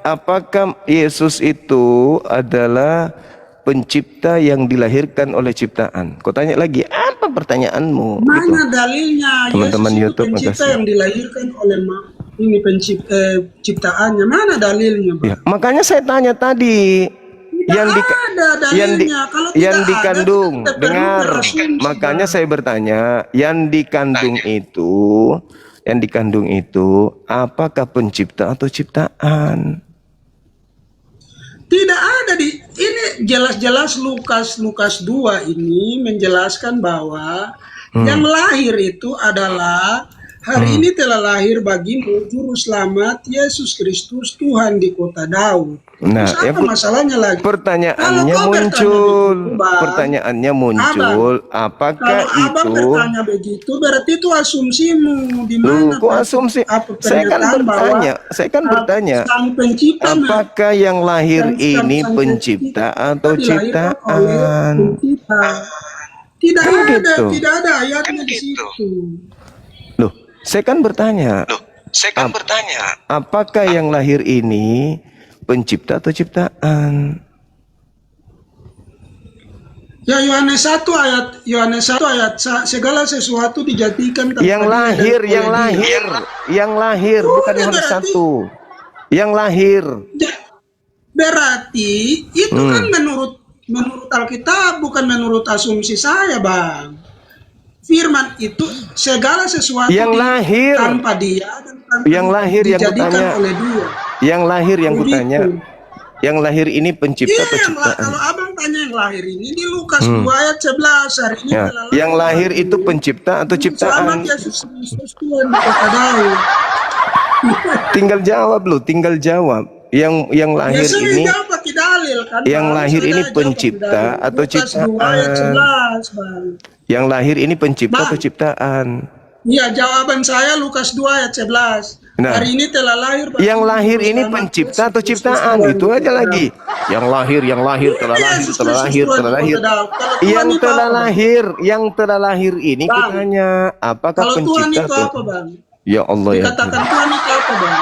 apakah Yesus itu adalah pencipta yang dilahirkan oleh ciptaan? Kau tanya lagi, apa pertanyaanmu? Mana Gitu. dalilnya Teman-teman Yesus itu YouTube, pencipta makasih. yang dilahirkan oleh ini ciptaannya? Mana dalilnya, Bang? Ya, makanya saya tanya tadi. Tidak ada dalilnya. Kalau tidak yang ada, dikandung, kita perlu dengar. berasumsi, Makanya Bang. saya bertanya, yang dikandung itu apakah pencipta atau ciptaan? Tidak ada di ini jelas-jelas Lukas 2 ini menjelaskan bahwa yang lahir itu adalah hari ini telah lahir bagimu juru selamat Yesus Kristus Tuhan di kota Daud. Nah, Terus apa masalahnya lagi? Pertanyaannya Kalau kau muncul. bertanya begitu, Bang, Pertanyaannya muncul, apakah kalau Abang itu? bertanya begitu berarti itu asumsimu di mana? Kok asumsi? apa Saya kan pernyataan bertanya, bahwa saya kan bertanya. sang pencipta Apakah yang lahir sang ini pencipta pencipta atau dilahirkan oleh ciptaan? pencipta. Tidak Kan ada, gitu. tidak ada ayatnya di situ. Loh, saya kan bertanya. Apakah yang lahir ini pencipta atau ciptaan? Ya Yohanes 1 ayat segala sesuatu dijadikan tanpa Yang lahir, dia dan oleh dia. yang lahir, bukan Yohanes 1. Yang lahir. Berarti itu kan menurut Alkitab, bukan menurut asumsi saya, Bang. Firman itu segala sesuatu Yang lahir. tanpa dia dan tanpa Yang lahir yang dijadikan bertanya. oleh dia. Yang lahir yang Begitu. kutanya, yang lahir ini pencipta Iya, atau ciptaan? kalau abang tanya yang lahir ini di Lukas 2 ayat 11 hari ini Ya, telah yang lahir itu bagimu pencipta atau Selamat ciptaan? Yesus Kristus Tuhan di kota Daud. Tinggal jawab lu, tinggal jawab. Yang lahir Ya, saya ini, jawab pakai dalil kan. yang Bang. lahir Saya ini jawab pakai pencipta dalil. atau Lukas 2 ayat ciptaan? 11, Bang. Yang lahir ini pencipta Bang. atau ciptaan? Iya, jawaban saya Lukas 2 ayat 11. Nah, Hari ini telah lahir bagimu yang lahir ini selamat pencipta Yesus atau Kristus ciptaan? Tuhan Itu di aja kota lagi. Daud. Yang lahir, telah Ini lahir, Yesus telah Kristus lahir, Tuhan telah di lahir. kota Daud. Kalau Tuhan Yang itu telah apa, Bang? lahir, yang telah lahir ini Bang. kutanya, apakah Kalau Tuhan pencipta itu atau? apa, Bang? Ya Allah ya. Dikatakan Tuhan itu apa, Bang?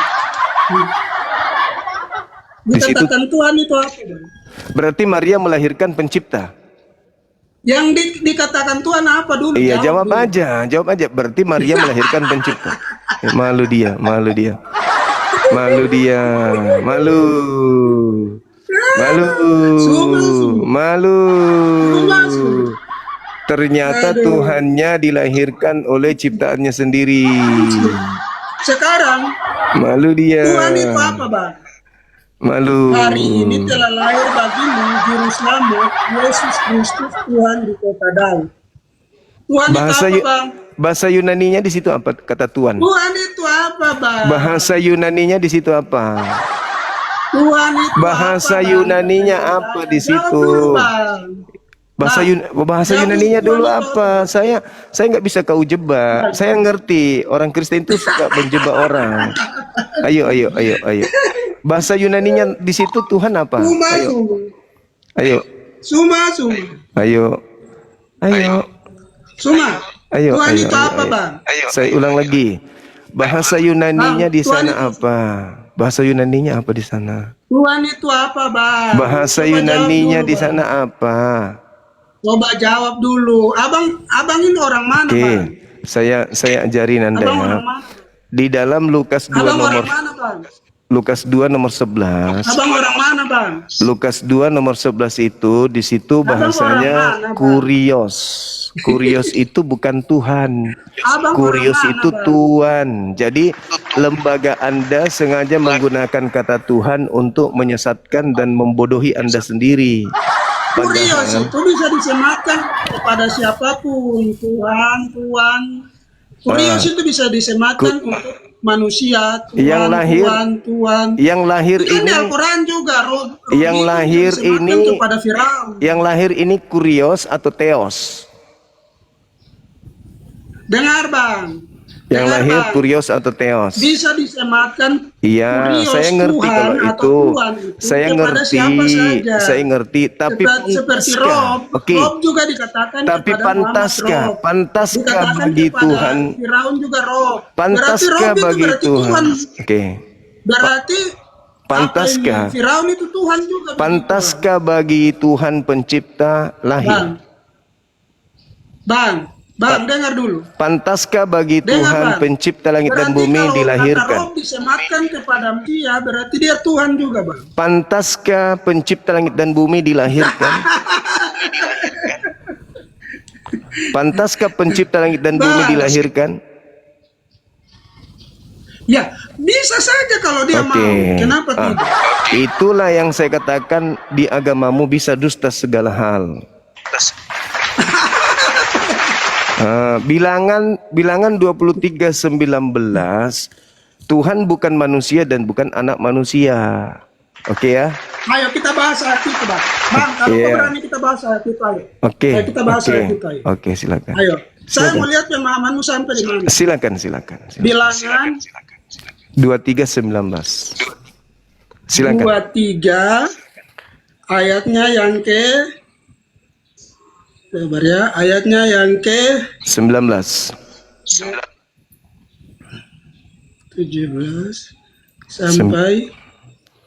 Di situ Dikatakan Tuhan itu apa, Bang? berarti Maria melahirkan pencipta. Yang dikatakan Tuhan apa dulu? Iya, jawab dulu. aja, jawab aja. Berarti Maria melahirkan pencipta. Malu dia, malu dia. Malu dia, malu. Malu. Malu. Ternyata Aduh. Tuhannya dilahirkan oleh ciptaannya sendiri. Sekarang Malu dia. Tuhan itu apa, Bang? Malu. Hari ini telah lahir bagimu juru selamat Yesus Kristus Tuhan di kota Daud. Tuhan Bahasa itu apa, Bang? bahasa Yunaninya di situ apa kata Tuhan? Tuhan itu apa, Bang? Bahasa Yunaninya di situ apa? Tuhan itu Bahasa apa, Bang? Yunaninya apa di Jawab situ? dulu, Bang. Bahasa Jawab Yunaninya dulu Tuhan itu apa? Saya nggak bisa kau jebak. Saya ngerti orang Kristen itu suka menjebak orang. Ayo. Bahasa Yunaninya di situ Tuhan apa? Suma, Ayo. suma. Ayo. Suma, suma. Ayo. Suma. Ayo. Tuhan ayo, itu ayo, apa, ayo. Bang? Saya ulang lagi. Bahasa Yunaninya Bang, di Tuhan sana itu- apa? Bahasa Yunaninya apa di sana? Tuhan itu apa, Bang? Bahasa Coba jawab Yunaninya dulu, di Bang. sana apa? Coba jawab dulu. Abang ini orang mana, Oke, Bang? saya ajarin Anda Abang ya. orang mana? Di dalam Lukas 2 Abang nomor orang mana, Bang? Lukas 2 nomor 11. Abang orang mana, Bang? Lukas 2 nomor 11 itu di situ Abang bahasanya orang mana, Bang? kurios. Kurios itu bukan Tuhan. Abang Kurios orang mana, itu Bang? Tuhan. Jadi lembaga Anda sengaja menggunakan kata Tuhan untuk menyesatkan dan membodohi Anda sendiri. Kurios Padahal itu bisa disematkan kepada siapapun. Tuhan. Kurios itu bisa disematkan untuk manusia. Tuhan, Yang lahir- Tuhan. yang lahir Itu kan di ini Al-Quran juga. yang itu lahir disematkan ini- kepada Firaun. yang lahir ini kurios atau teos? Dengar, Bang. Yang Dengar, lahir Bang. kurios atau teos? Bisa disematkan Iya, kurios saya ngerti Tuhan kalau atau itu. Tuhan Saya kepada ngerti, siapa saja. saya ngerti. Tapi Seperti pantaskah? Rob, Oke. Rob juga dikatakan Tapi kepada Muhammad pantaskah? Rob. Pantaskah Dikatakan bagi kepada Tuhan? Firaun juga Rob. Berarti Pantaskah Rob itu bagi berarti Tuhan? Oke. Berarti Pantaskah? apa ini? Firaun itu Tuhan juga. begitu, Pantaskah bagi Tuhan pencipta Bang? lahir? Bang, dengar dulu. Pantaskah bagi Dengar, Tuhan Bang. pencipta langit dan Berarti bumi kalau kata dilahirkan? Rob disematkan kepada dia, berarti dia Tuhan juga, Bang. Pantaskah pencipta langit dan bumi dilahirkan? Pantaskah pencipta langit dan bumi Bang. dilahirkan? Ya, bisa saja kalau dia mau. Kenapa tidak? Itulah yang saya katakan di agamamu bisa dusta segala hal. Bilangan 23:19, Tuhan bukan manusia dan bukan anak manusia. Oke ya? Ayo kita bahas ayat itu, Bang. Bang, kalau Iya. kau berani kita bahas ayat itu, ayo. Oke. Ayo kita bahas Oke. ayat itu, ayo. Oke, silakan. Ayo. Saya mau lihat pemahamanmu sampai di mana. Silakan. Bilangan 23:19. Silakan. 23 ayatnya yang ke sabar ya, ayatnya yang ke 19. 17 sampai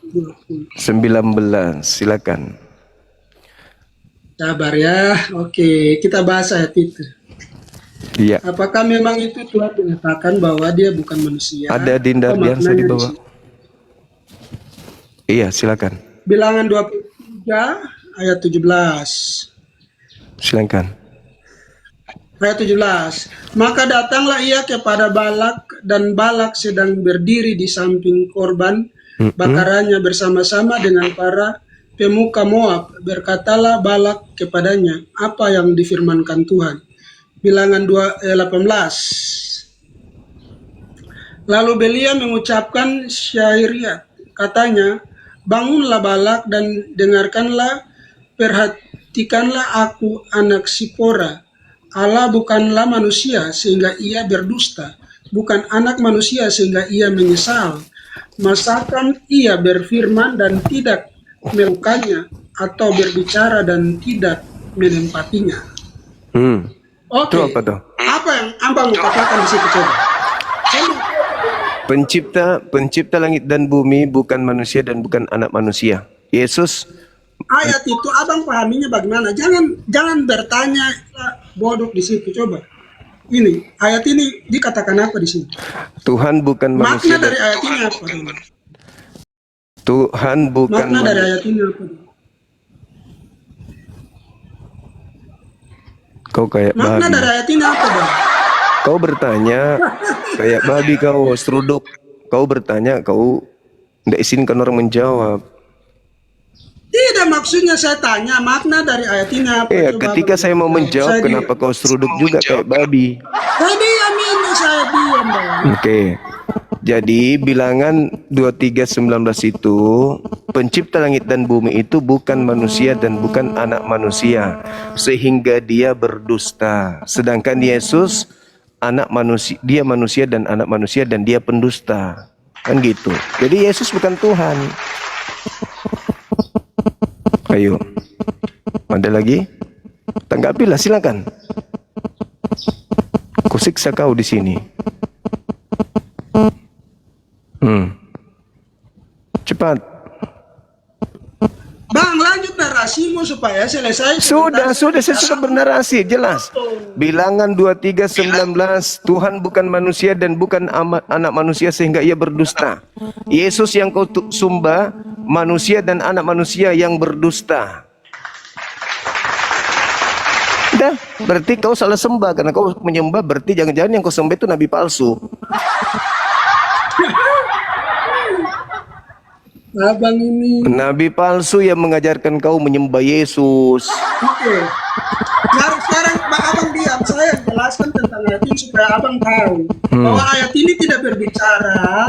20. 19. Silakan. Sabar ya. Oke, kita bahas ayat itu. Iya. Apakah memang itu Tuhan mengatakan bahwa dia bukan manusia? Ada Dinda Apa Biansa maknanya di bawah. situ? Iya, silakan. Bilangan 23 ayat 17. Silakan. Ayat 17. Maka datanglah ia kepada Balak, dan Balak sedang berdiri di samping korban bakarannya bersama-sama dengan para pemuka Moab. Berkatalah Balak kepadanya apa yang difirmankan Tuhan. Bilangan 18. Lalu Belia mengucapkan syairiat, katanya, bangunlah Balak dan dengarkanlah, perhatikanlah aku anak Sipora. Allah bukanlah manusia sehingga ia berdusta, bukan anak manusia sehingga ia menyesal. Masakan ia berfirman dan tidak melakukannya, atau berbicara dan tidak menempatinya. Oke. Itu apa tuh? Apa yang Abang mau katakan di situ coba? Pencipta langit dan bumi bukan manusia dan bukan anak manusia. Yesus, Ayat itu Abang pahaminya bagaimana? Jangan bertanya bodoh di situ coba. Ini ayat ini dikatakan apa di sini? Tuhan bukan Makna manusia. dari ayat ini apa? Tuhan bukan Makna dari manusia. ayat ini apa? Kau kayak Makna babi. dari ayat ini apa, Bang? Kau bertanya kayak babi kau seruduk. Kau bertanya kau tidak izinkan orang menjawab. Tidak, maksudnya saya tanya makna dari ayat ini apa? Iya, Coba ketika Abang saya mau beritahu. menjawab Saya kenapa kau seruduk juga kayak babi. Saya diam ini, saya diam, Bang. Oke. Jadi bilangan 23:19 itu pencipta langit dan bumi itu bukan manusia dan bukan anak manusia sehingga dia berdusta. Sedangkan Yesus anak manusia, dia manusia dan anak manusia dan dia pendusta. Kan gitu. Jadi Yesus bukan Tuhan. Ayo. Ada lagi? Tanggapilah silakan. Kusiksa kau di sini. Cepat. Bang, lanjut narasimu supaya selesai. Sudah, saya sudah bernarasi, jelas. Bilangan 23:19, Tuhan bukan manusia dan bukan anak manusia sehingga ia berdusta. Yesus yang kau sembah, manusia dan anak manusia yang berdusta. Dah, berarti kau salah sembah karena kau menyembah, berarti jangan-jangan yang kau sembah itu nabi palsu. Abang ini. Nabi palsu yang mengajarkan kau menyembah Yesus. Oke. Sekarang Abang diam, saya jelaskan tentang ayat ini supaya Abang tahu bahwa ayat ini tidak berbicara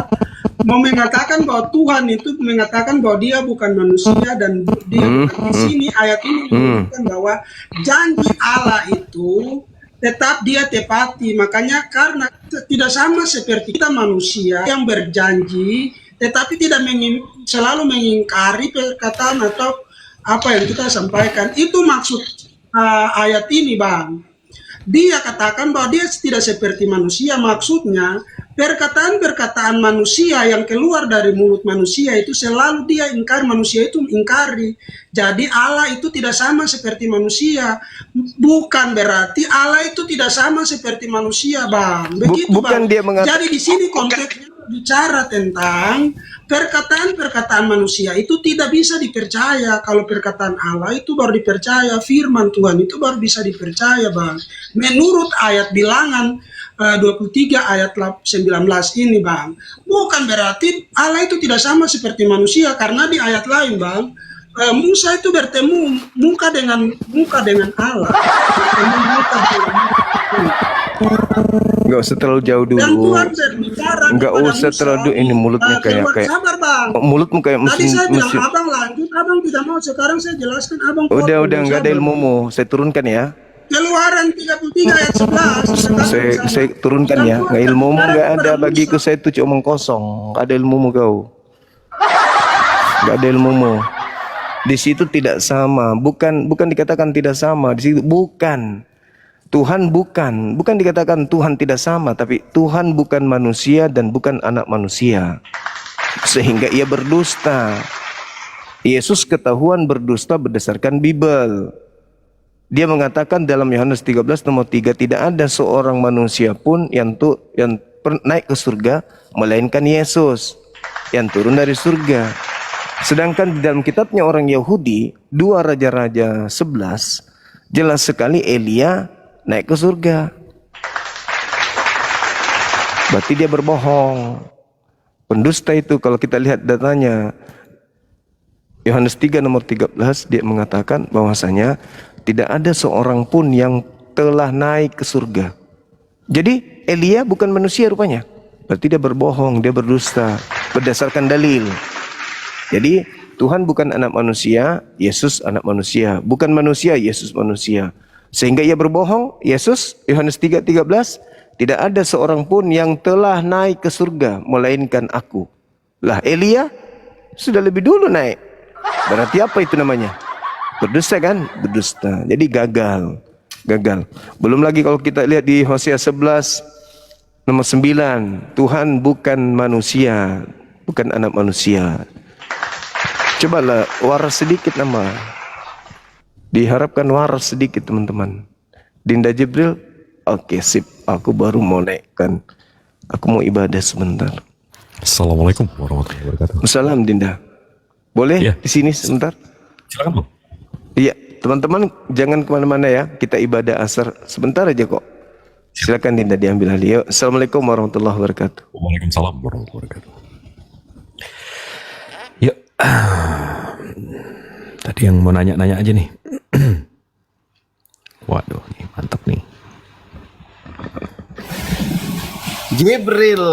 mau mengatakan bahwa Tuhan itu mengatakan bahwa dia bukan manusia dan dia bukan. Di sini ayat ini menunjukkan bahwa janji Allah itu tetap dia tepati. Makanya karena tidak sama seperti kita manusia yang berjanji tetapi tidak selalu mengingkari perkataan atau apa yang kita sampaikan. Itu maksud ayat ini, Bang. Dia katakan bahwa dia tidak seperti manusia. Maksudnya perkataan-perkataan manusia yang keluar dari mulut manusia itu selalu dia ingkar, manusia itu ingkari. Jadi Allah itu tidak sama seperti manusia. Bukan berarti Allah itu tidak sama seperti manusia, Bang. Begitu, Bukan Bang. dia mengatakan. Jadi di sini konteksnya bicara tentang perkataan-perkataan manusia itu tidak bisa dipercaya. Kalau perkataan Allah itu baru dipercaya, firman Tuhan itu baru bisa dipercaya, Bang. Menurut ayat bilangan 23 ayat 19 ini, Bang. Bukan berarti Allah itu tidak sama seperti manusia, karena di ayat lain, Bang, Musa itu bertemu muka dengan Allah. Bertemu muka dengan Enggak usah terlalu jauh dan dulu. Tuhan berbicara Enggak kepada usah Musa, terlalu ini mulutnya kayak sabar, Bang. mulutmu kayak Tadi mesin saya bilang mesin. Abang lanjut, Abang tidak mau. Sekarang saya jelaskan, Abang Udah potong. enggak ada Sabar. ilmumu. Saya turunkan ya. Keluaran 33 ayat 11. Saya turunkan ya. Enggak ilmumu enggak ada bagiku, saya itu cuma omong kosong. Enggak ada ilmumu kau. Enggak ada ilmumu. Di situ tidak sama, bukan dikatakan tidak sama. Di situ bukan. Tuhan bukan dikatakan Tuhan tidak sama, tapi Tuhan bukan manusia dan bukan anak manusia sehingga ia berdusta. Yesus ketahuan berdusta berdasarkan Bible. Dia mengatakan dalam Yohanes 13:3, tidak ada seorang manusia pun yang naik ke surga melainkan Yesus yang turun dari surga. Sedangkan di dalam kitabnya orang Yahudi 2 Raja-Raja 11 jelas sekali Elia naik ke surga. Berarti dia berbohong. Pendusta itu kalau kita lihat datanya, Yohanes 3 nomor 13, dia mengatakan bahwasanya tidak ada seorang pun yang telah naik ke surga. Jadi Elia bukan manusia rupanya. Berarti dia berbohong, dia berdusta berdasarkan dalil. Jadi Tuhan bukan anak manusia, Yesus anak manusia. Bukan manusia, Yesus manusia. Sehingga ia berbohong, Yesus, Yohanes 3:13, tidak ada seorang pun yang telah naik ke surga, melainkan aku. Lah Elia sudah lebih dulu naik. Berarti apa itu namanya? Berdusta kan? Berdusta. Jadi gagal. Belum lagi kalau kita lihat di Hosea 11 nomor 9, Tuhan bukan manusia, bukan anak manusia. Cobalah waras sedikit nama. Diharapkan waras sedikit teman-teman. Dinda Jibril, oke sip, aku baru mau naikkan. Aku mau ibadah sebentar. Assalamualaikum warahmatullahi wabarakatuh. Salam Dinda. Boleh Ya. di sini sebentar? Silakan Bang. Iya, teman-teman jangan kemana-mana ya. Kita ibadah asar sebentar aja kok. Silakan Dinda diambil alih. Yuk. Assalamualaikum warahmatullahi wabarakatuh. Waalaikumsalam warahmatullahi wabarakatuh. Ya, tadi yang mau nanya-nanya aja nih. Waduh, nih mantap nih. Jibril.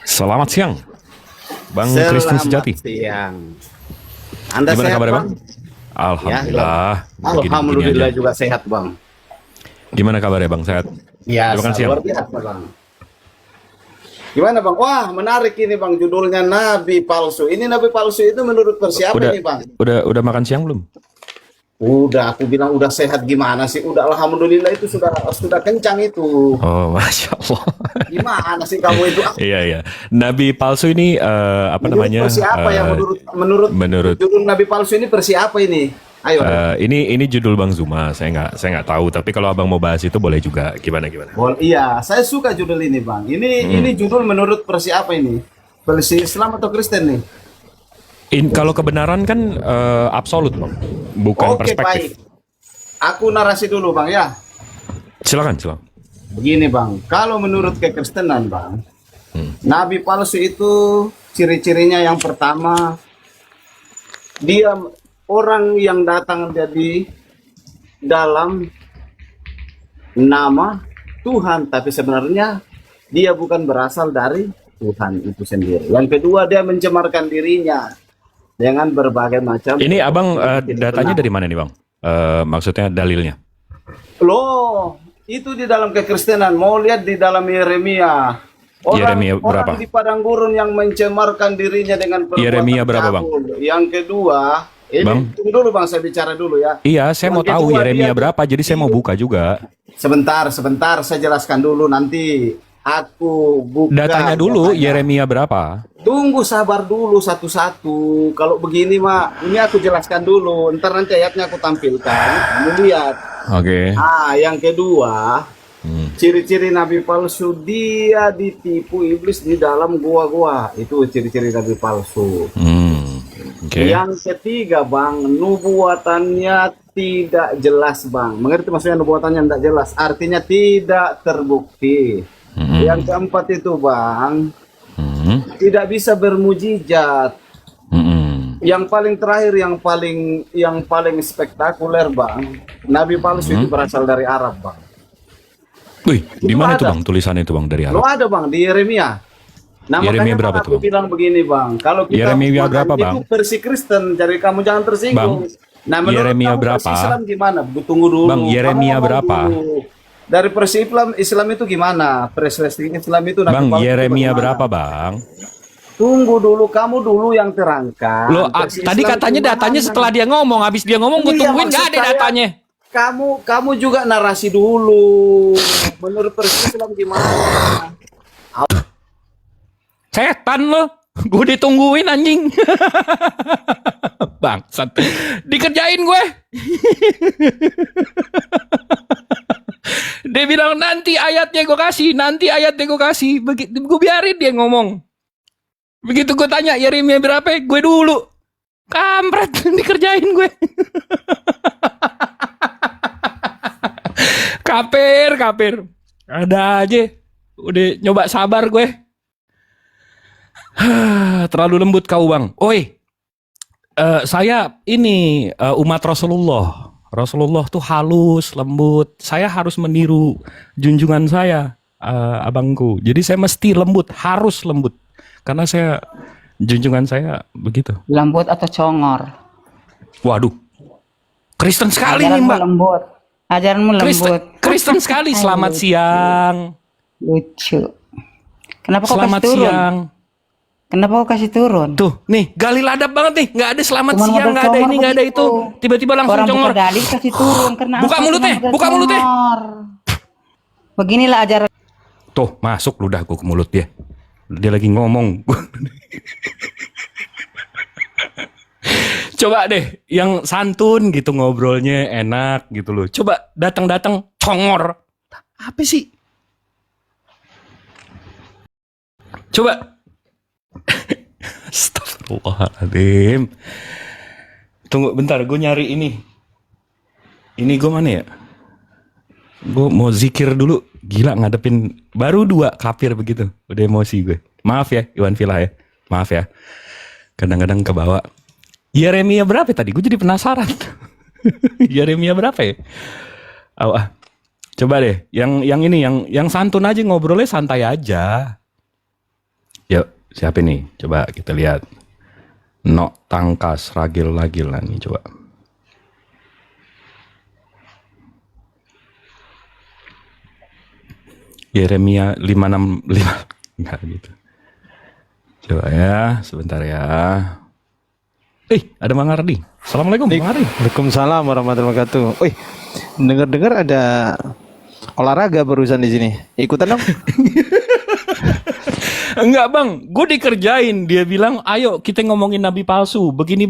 Selamat siang, Bang Kristen Sejati. Siang. Anda Gimana sehat, kabarnya Bang? Bang? Alhamdulillah. Begini-begini Alhamdulillah aja. juga sehat, Bang. Gimana kabarnya Bang? Sehat? Ya, Terima kasih, luar biasa, Bang. Gimana, Bang? Wah, menarik ini, Bang. Judulnya Nabi Palsu. Ini Nabi Palsu itu menurut persiapa Udah, ini, Bang? udah makan siang belum? Udah, aku bilang udah sehat gimana sih? Udah, alhamdulillah itu sudah kencang itu. Oh, masya Allah. Gimana sih kamu itu? Iya. Nabi palsu ini apa Menurut namanya? persiapa yang menurut menurut judul Nabi Palsu ini persiapa ini? Ayo. ini judul Bang Zuma. Saya nggak tahu. Tapi kalau abang mau bahas itu boleh juga. Gimana? Iya, saya suka judul ini, Bang. Ini judul menurut persiapa ini? Versi Islam atau Kristen nih? Kalau kebenaran kan absolut Bang, bukan Oke, perspektif. baik. Aku narasi dulu, Bang, ya. Silakan. Begini, Bang. Kalau menurut kekristenan, Bang, Nabi palsu itu ciri-cirinya yang pertama, dia orang yang datang jadi dalam nama Tuhan, tapi sebenarnya dia bukan berasal dari Tuhan itu sendiri. Yang kedua, dia mencemarkan dirinya dengan berbagai macam. Ini abang datanya dari mana nih Bang? Maksudnya dalilnya? Loh, itu di dalam kekristenan. Mau lihat di dalam Yeremia. Yeremia berapa? Orang di padang gurun yang mencemarkan dirinya dengan perbuatan Yeremia berapa, Bang? cabul. Yang kedua, ini Bang? tunggu dulu, Bang, saya bicara dulu ya. Iya, saya mau Yang tahu kedua, Yeremia dia- berapa. Jadi saya mau buka juga. Sebentar, saya jelaskan dulu, nanti aku buka. Datanya dulu datanya. Yeremia berapa? Tunggu, sabar dulu satu-satu. Kalau begini, Mak, ini aku jelaskan dulu. Ntar nanti ayatnya aku tampilkan. Kamu lihat. Oke. Yang kedua, ciri-ciri nabi palsu, dia ditipu iblis di dalam gua-gua. Itu ciri-ciri nabi palsu. Oke. Yang ketiga, Bang, nubuatannya tidak jelas, Bang. Mengerti maksudnya nubuatannya tidak jelas? Artinya tidak terbukti. Yang keempat itu, Bang, tidak bisa bermujizat. Yang paling terakhir, yang paling spektakuler, Bang, nabi palsu itu berasal dari Arab, Bang. Wih, di mana itu ada. Bang tulisannya itu Bang dari Lo Arab? ada, Bang, di Yeremia. Nah, Yeremia makanya berapa Bang, tuh, aku Bang? bilang begini, Bang. Kalau kita Yeremia berapa, itu Bang? versi Kristen, jadi kamu jangan tersinggung. Bang, Nah, menurut Yeremia kamu versi berapa? Islam gimana? Tunggu dulu. Bang, Yeremia Kamu ngomong berapa? dulu. Dari versi Islam itu gimana? Versi Islam itu Nabi Bang, Paulus itu Yeremia bagaimana? berapa Bang? Tunggu dulu, kamu dulu yang terangkan. Loh, Versi tadi Islam katanya itu datanya gimana? setelah dia ngomong, habis dia ngomong gue Iya, tungguin maksud gak ada saya, datanya. Kamu juga narasi dulu. Menurut versi Islam gimana? Setan lo, gue ditungguin anjing. Bangsat, dikerjain gue. Dia bilang nanti ayatnya gue kasih, begitu gue biarin dia ngomong. Begitu gue tanya Yeremia berapa, gue dulu. Kampret, dikerjain gue. Kapir. Ada aja. Udah nyoba sabar gue. Terlalu lembut kau bang. Oi, saya ini umat Rasulullah. Rasulullah tuh halus, lembut. Saya harus meniru junjungan saya, abangku. Jadi saya mesti lembut, harus lembut. Karena junjungan saya begitu. Lembut atau congor? Waduh, Kristen sekali nih Ajaranmu mbak. lembut. Ajaranmu lembut. Kristen sekali. Selamat siang. Lucu. Kenapa kau Selamat kasih turun? siang. Kenapa kau kasih turun? Tuh, nih gali ladap banget nih. Nggak ada selamat Cuman siang, modal nggak ada congor ini, nggak ada itu. begitu. Tiba-tiba langsung Orang congor. buka dalih kasih turun. Karena Buka apa? mulutnya, Cuman modal buka mulutnya. congor. Beginilah ajaran. Tuh, masuk ludahku ke mulut dia. Dia lagi ngomong. Coba deh, yang santun gitu ngobrolnya enak gitu loh. Coba datang-datang congor. Apa sih? Coba. Astagfirullahaladzim. Tunggu bentar, gue nyari ini. Ini gue mana ya? Gue mau zikir dulu. Gila ngadepin baru 2 kafir begitu. Udah emosi gue. Maaf ya Iwan Villa ya. Maaf ya. Kadang-kadang kebawa. Yeremia berapa tadi? Gue jadi penasaran. Yeremia berapa ya? Coba deh. Yang ini yang santun aja, ngobrolnya santai aja. Yuk, siapa nih? Coba kita lihat. Nok Tangkas Ragil-Lagil nih coba. Yeremia 565 enggak gitu. Coba ya, sebentar ya. Ada Bang Ardi. Assalamualaikum Bang Ardi. Waalaikumsalam warahmatullahi wabarakatuh. Wih, dengar-dengar ada olahraga barusan di sini. Ikutan dong. Enggak Bang, gue dikerjain. Dia bilang, ayo kita ngomongin nabi palsu. Begini.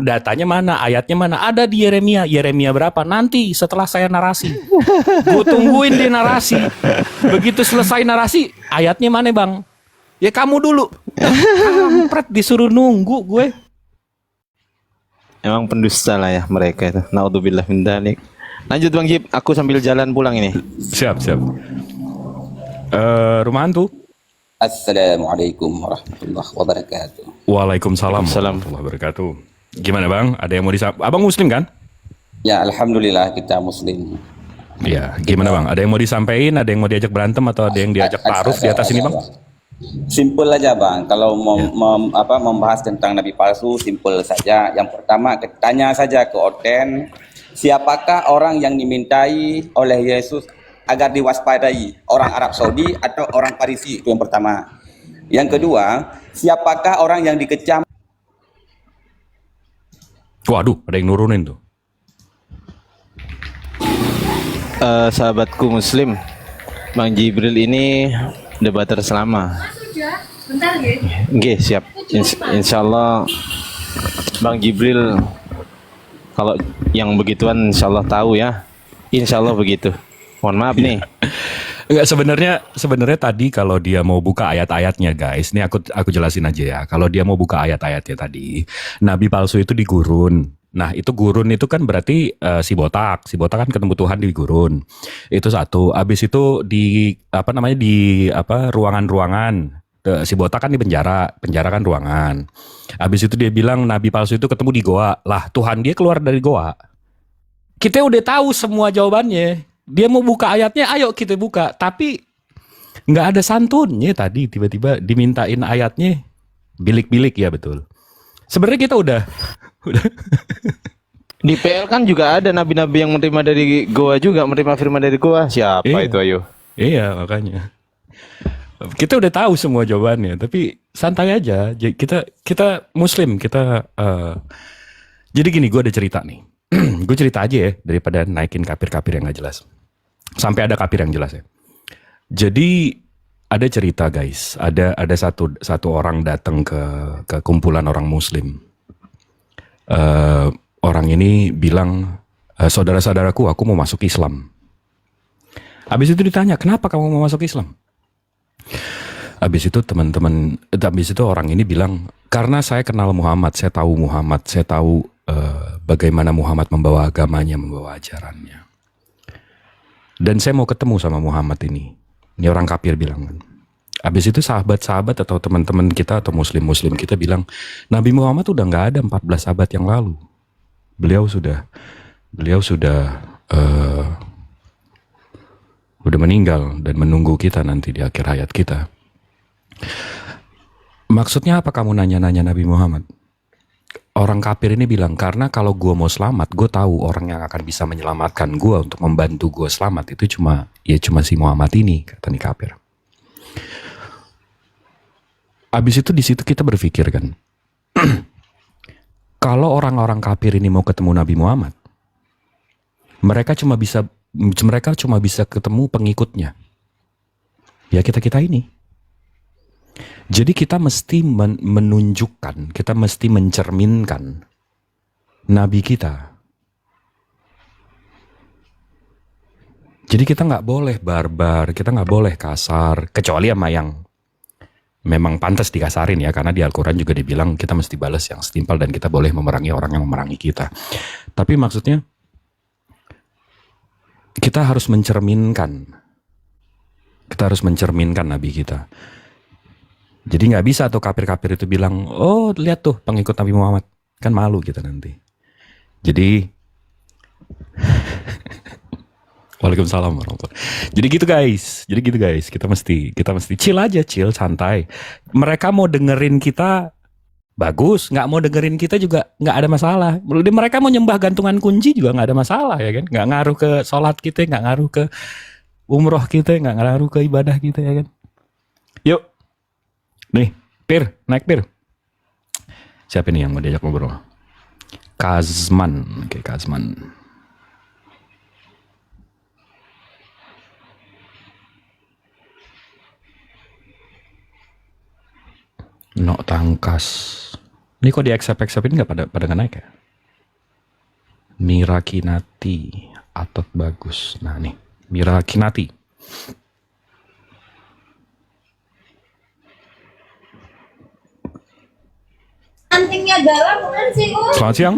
Datanya mana, ayatnya mana? Ada di Yeremia. Yeremia berapa? Nanti setelah saya narasi. Gue tungguin dia narasi. Begitu selesai narasi, ayatnya mana Bang? Ya kamu dulu. Kampret disuruh nunggu gue. Emang pendusta lah ya mereka itu. Naudzubillah min dzalik. Lanjut Bang Gip, aku sambil jalan pulang ini. Siap. Rumah hantu. Assalamualaikum warahmatullahi wabarakatuh. Waalaikumsalam warahmatullahi wabarakatuh. Gimana Bang? Ada yang mau disampaikan? Abang Muslim kan? Ya alhamdulillah kita muslim. Iya. Gimana Bang? Ada yang mau disampaikan? Ada yang mau diajak berantem atau ada yang diajak taruh di atas ini Bang? Simpel aja Bang. Kalau membahas tentang nabi palsu, simpel saja. Yang pertama tanya saja ke Oten, siapakah orang yang dimintai oleh Yesus agar diwaspadai, orang Arab Saudi atau orang Parisi? Itu yang pertama. Yang kedua, siapakah orang yang dikecam? Waduh, ada yang nurunin tuh. Sahabatku Muslim, Bang Jibril ini debater selama. Bentar ya. Oke, siap. Insya Allah Bang Jibril kalau yang begituan insya Allah tahu ya. Insya Allah begitu. Mohon maaf nih. Enggak, sebenarnya tadi kalau dia mau buka ayat-ayatnya guys, ini aku jelasin aja ya. Kalau dia mau buka ayat-ayatnya tadi, nabi palsu itu di gurun. Nah, itu gurun itu kan berarti si botak kan ketemu Tuhan di gurun. Itu satu. Habis itu di ruangan-ruangan. Si botak kan di penjara kan ruangan. Habis itu dia bilang nabi palsu itu ketemu di goa. Lah, Tuhan dia keluar dari goa. Kita udah tahu semua jawabannya. Dia mau buka ayatnya, ayo kita buka. Tapi nggak ada santunnya tadi. Tiba-tiba dimintain ayatnya. Bilik-bilik, ya betul. Sebenarnya kita udah Di PL kan juga ada nabi-nabi yang menerima dari goa juga, menerima firman dari goa. Siapa itu ayo? Iya, makanya. Kita udah tahu semua jawabannya, tapi santai aja. Kita Muslim, jadi gini, gue ada cerita nih. Gue cerita aja ya, daripada naikin kafir-kafir yang gak jelas. Sampai ada kafir yang jelas ya. Jadi ada cerita guys, ada satu orang datang ke kumpulan orang Muslim. Orang ini bilang, saudara-saudaraku, aku mau masuk Islam. Habis itu ditanya, kenapa kamu mau masuk Islam? Habis itu orang ini bilang, karena saya kenal Muhammad, saya tahu bagaimana Muhammad membawa agamanya, membawa ajarannya. Dan saya mau ketemu sama Muhammad ini. Ini orang kafir bilang kan. Habis itu sahabat-sahabat atau teman-teman kita atau muslim-muslim kita bilang, Nabi Muhammad udah nggak ada 14 abad yang lalu. Beliau sudah meninggal dan menunggu kita nanti di akhir hayat kita. Maksudnya apa kamu nanya-nanya Nabi Muhammad? Orang kafir ini bilang, karena kalau gue mau selamat, gue tahu orang yang akan bisa menyelamatkan gue untuk membantu gue selamat itu cuma si Muhammad ini, kata nih kafir. Abis itu di situ kita berpikir kan, kalau orang-orang kafir ini mau ketemu Nabi Muhammad, mereka cuma bisa ketemu pengikutnya. Ya kita ini. Jadi kita mesti menunjukkan, kita mesti mencerminkan Nabi kita. Jadi kita nggak boleh barbar, kita nggak boleh kasar, kecuali sama yang memang pantas dikasarin ya, karena di Al-Quran juga dibilang kita mesti balas yang setimpal dan kita boleh memerangi orang yang memerangi kita. Tapi maksudnya kita harus mencerminkan Nabi kita. Jadi nggak bisa tuh kafir-kafir itu bilang, oh lihat tuh pengikut Nabi Muhammad, kan malu kita nanti. Jadi Waalaikumsalam warahmatullahi. Jadi gitu guys, kita mesti chill aja, santai. Mereka mau dengerin kita bagus, nggak mau dengerin kita juga nggak ada masalah. Mereka mau nyembah gantungan kunci juga nggak ada masalah ya kan, nggak ngaruh ke sholat kita, nggak ngaruh ke umroh kita, nggak ngaruh ke ibadah kita ya kan. Yuk, nih, naik Pir. Siapa nih yang mau diajak ngobrol? Kazman, oke Kazman. Nok Tangkas. Ini kok di accept ini nggak pada nggak naik ya? Mira Kinati, Atot bagus. Nah nih, Mira Kinati. Antingnya galang bukan sih, Selamat siang.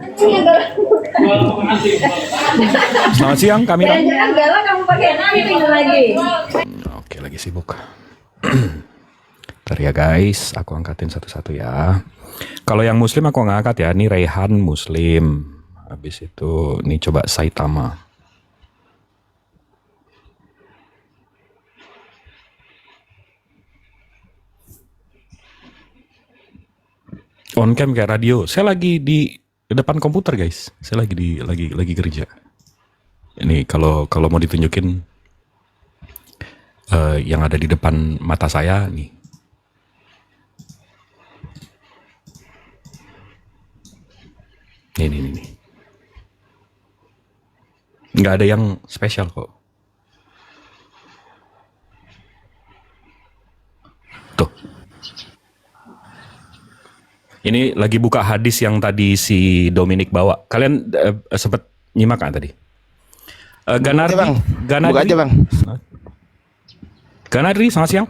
Antingnya galang. Selamat siang, kami. Jangan galang kamu pakai anting lagi. Oke, lagi sibuk. Bentar ya guys, aku angkatin satu-satu ya. Kalau yang muslim aku nggak angkat ya. Ini Rehan muslim. Habis itu ini coba Saitama. On cam kayak radio. Saya lagi di depan komputer guys. Saya lagi kerja. Ini kalau mau ditunjukin yang ada di depan mata saya nih. Ini. Nggak ada yang spesial kok. Tuh. Ini lagi buka hadis yang tadi si Dominic bawa. Kalian sempat nyimak kan tadi? Ganardi, Buka aja bang. Ganardi, selamat siang.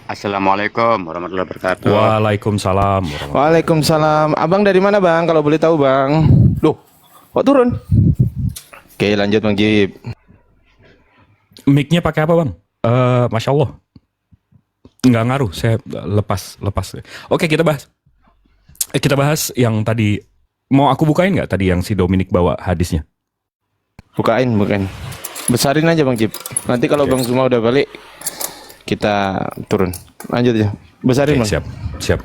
Assalamualaikum warahmatullahi wabarakatuh. Waalaikumsalam. Waalaikumsalam. Abang dari mana bang? Kalau boleh tahu bang. Loh, kok turun? Oke, lanjut bang Jib. Mic-nya pakai apa bang? Masya Allah. Nggak ngaruh, saya lepas. Oke, kita bahas yang tadi. Mau aku bukain nggak tadi yang si Dominic bawa hadisnya? Bukain. Besarin aja bang Jib. Nanti kalau bang semua udah balik, kita turun. Lanjut aja. Besarin bang. Siap.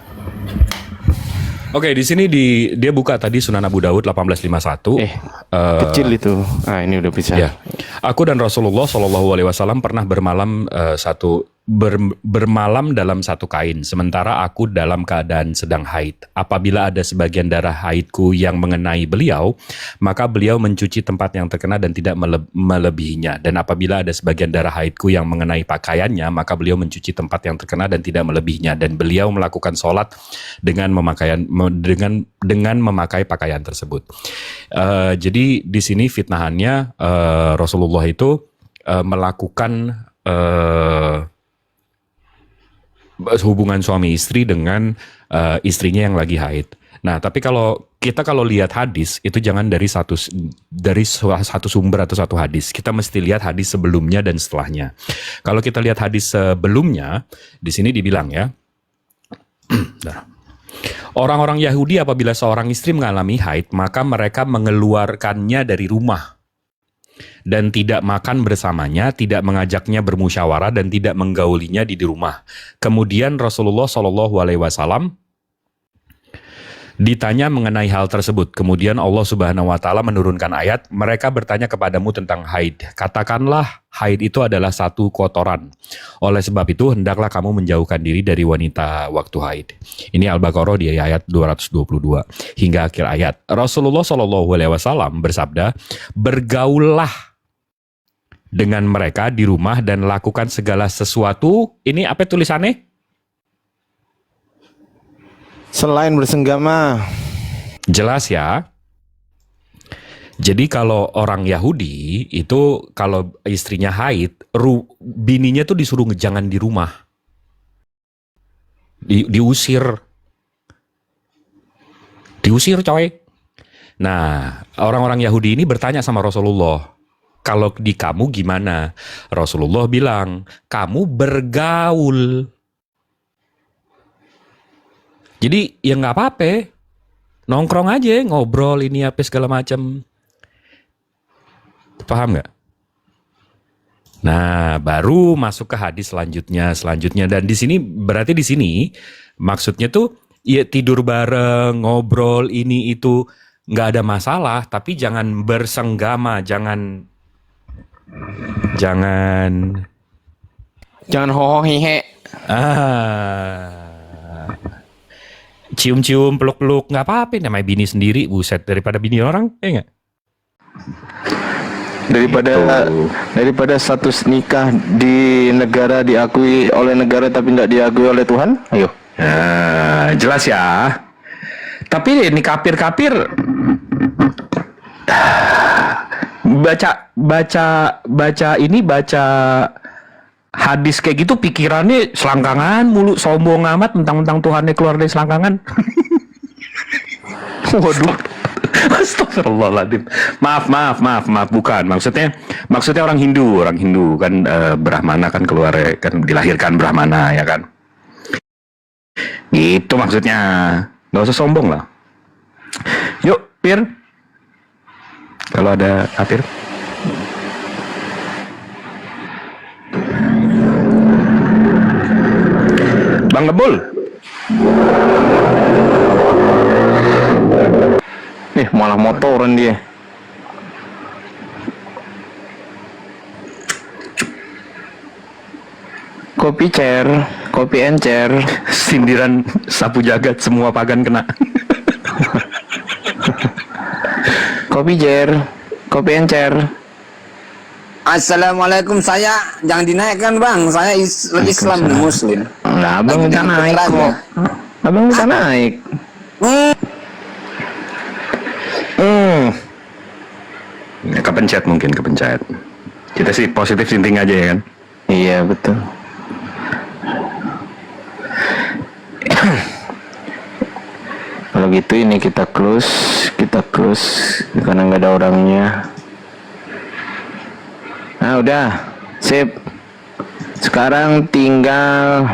Oke, di sini dia buka tadi Sunan Abu Daud 1851. Kecil itu. Ah, ini udah bisa. Ya. Aku dan Rasulullah SAW pernah bermalam bermalam dalam satu kain, sementara aku dalam keadaan sedang haid. Apabila ada sebagian darah haidku yang mengenai beliau, maka beliau mencuci tempat yang terkena dan tidak melebihinya. Dan apabila ada sebagian darah haidku yang mengenai pakaiannya, maka beliau mencuci tempat yang terkena dan tidak melebihinya. Dan beliau melakukan sholat dengan memakai pakaian tersebut. Jadi di sini fitnahannya Rasulullah itu melakukan hubungan suami istri dengan istrinya yang lagi haid. Nah, tapi kalau kita kalau lihat hadis itu jangan dari satu sumber atau satu hadis. Kita mesti lihat hadis sebelumnya dan setelahnya. Kalau kita lihat hadis sebelumnya, di sini dibilang ya. Orang-orang Yahudi apabila seorang istri mengalami haid, maka mereka mengeluarkannya dari rumah dan tidak makan bersamanya, tidak mengajaknya bermusyawarah dan tidak menggaulinya di rumah. Kemudian Rasulullah SAW ditanya mengenai hal tersebut. Kemudian Allah Subhanahu wa taala menurunkan ayat, mereka bertanya kepadamu tentang haid. Katakanlah, haid itu adalah satu kotoran. Oleh sebab itu, hendaklah kamu menjauhkan diri dari wanita waktu haid. Ini Al-Baqarah di ayat 222 hingga akhir ayat. Rasulullah SAW bersabda, bergaullah dengan mereka di rumah dan lakukan segala sesuatu. Ini apa tulisannya? Selain bersenggama. Jelas ya. Jadi kalau orang Yahudi itu kalau istrinya haid, bininya tuh disuruh jangan di rumah. Diusir. Diusir coy. Nah, orang-orang Yahudi ini bertanya sama Rasulullah, kalau di kamu gimana? Rasulullah bilang, kamu bergaul. Jadi ya nggak apa-apa, nongkrong aja, ngobrol ini apa segala macam. Paham nggak? Nah, baru masuk ke hadis selanjutnya. Dan di sini berarti di sini maksudnya tuh ya tidur bareng, ngobrol ini itu nggak ada masalah, tapi jangan bersenggama, jangan Hoho hihe. Cium-cium, peluk-peluk, nggak apa-apa, namanya bini sendiri, buset, daripada bini orang, ya nggak? Daripada status nikah di negara diakui oleh negara tapi nggak diakui oleh Tuhan, ayo. Nah, jelas ya. Tapi ini kafir-kafir baca hadis kayak gitu pikirannya selangkangan mulu, sombong amat, mentang-mentang Tuhannya keluar dari selangkangan. Waduh. Astagfirullahaladzim. Maaf, bukan. Maksudnya orang Hindu kan Brahmana kan keluar, kan dilahirkan Brahmana ya kan. Gitu maksudnya. Nggak usah sombong lah. Yuk, Pir. Kalau ada Pir. Bang Gebul. Malah motoran dia. Kopi encer. Sindiran sapu jagat, semua pagan kena. Kopi encer. Assalamualaikum, saya jangan dinaikkan bang, saya Islam Muslim. Nah, abang bisa naik kok. Abang bisa naik. Kepencet. Kita sih positif thinking aja ya kan. Iya betul. Kalau gitu ini kita close karena nggak ada orangnya. Nah udah, sip. Sekarang tinggal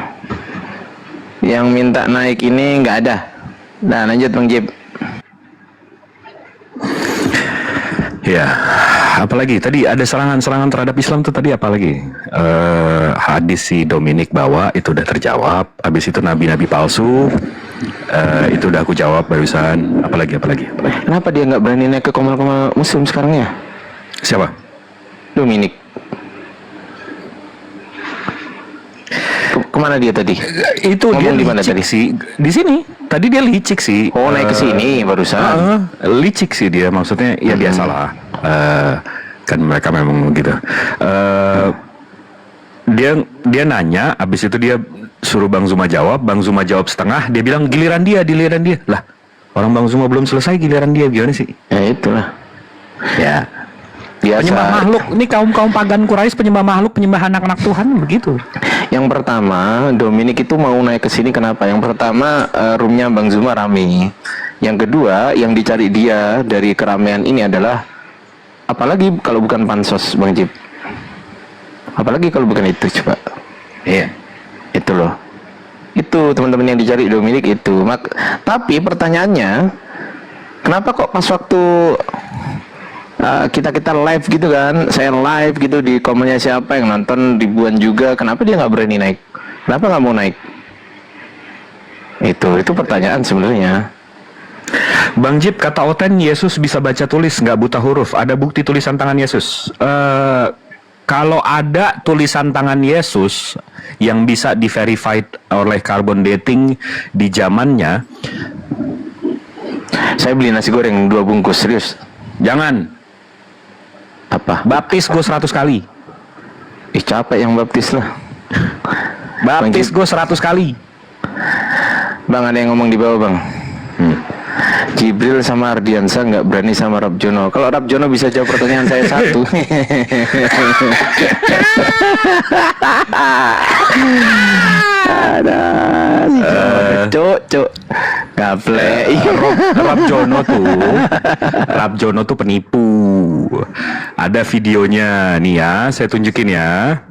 yang minta naik ini nggak ada. Nah lanjut Bang Jib. Ya, apalagi tadi ada serangan terhadap Islam tuh tadi apalagi? Hadis si Dominik bawa itu udah terjawab. Habis itu nabi-nabi palsu itu udah aku jawab barusan. Apalagi? Kenapa dia nggak berani naik ke komal-komal muslim sekarang ya? Siapa? Dominik. Kemana dia tadi? Itu ngomong dia di mana tadi? sih? Di sini. Tadi dia licik sih. Oh, naik ke sini barusan. Licik sih dia, maksudnya ya biasalah. Kan mereka memang gitu. Dia nanya, abis itu dia suruh Bang Zuma jawab setengah, dia bilang giliran dia. Lah, orang Bang Zuma belum selesai, giliran dia gimana sih? Ya itulah. Ya. Biasa. Penyembah makhluk, ini kaum pagan Quraisy penyembah makhluk, penyembah anak-anak Tuhan begitu. Yang pertama, Dominik itu mau naik ke sini kenapa? Yang pertama, roomnya Bang Zuma rame. Yang kedua, yang dicari dia dari keramaian ini adalah, apalagi kalau bukan pansos, Bang Jip. Apalagi kalau bukan itu, coba. Iya, itu loh. Itu teman-teman yang dicari Dominik itu. Tapi pertanyaannya, kenapa kok pas waktu kita live gitu kan, saya live gitu di komennya siapa yang nonton ribuan juga, kenapa dia nggak berani naik? Kenapa nggak mau naik? Itu pertanyaan sebenarnya. Bang Jip, kata Oten, Yesus bisa baca tulis, nggak buta huruf. Ada bukti tulisan tangan Yesus? Kalau ada tulisan tangan Yesus yang bisa di-verified oleh carbon dating di zamannya, saya beli nasi goreng 2 bungkus, serius. jangan. Apa? Baptis gue 100 kali. Capek yang baptis lah. Baptis gue 100 kali. Bang, ada yang ngomong di bawah, Bang. Jibril sama Ardiansa nggak berani sama Rabjono. Kalau Rabjono bisa jawab pertanyaan saya satu. Ada cok gaple. Rabjono tuh penipu. Ada videonya nih ya, saya tunjukin ya.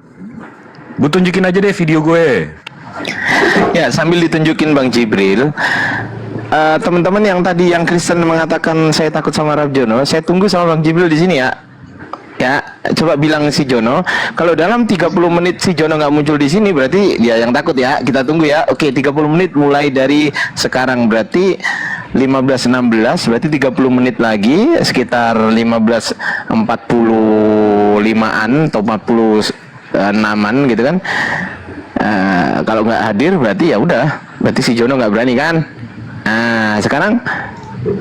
Gue tunjukin aja deh video gue. Ya, sambil ditunjukin Bang Jibril. Teman-teman yang tadi yang Kristen mengatakan saya takut sama Rabjono, saya tunggu sama Bang Jibril di sini ya. Ya, coba bilang si Jono, kalau dalam 30 menit si Jono nggak muncul di sini berarti dia yang takut ya. Kita tunggu ya. Oke, 30 menit mulai dari sekarang, berarti 15.16, berarti 30 menit lagi, sekitar 15.45an atau 46an gitu kan. Kalau nggak hadir berarti ya udah, berarti si Jono nggak berani kan. Nah, sekarang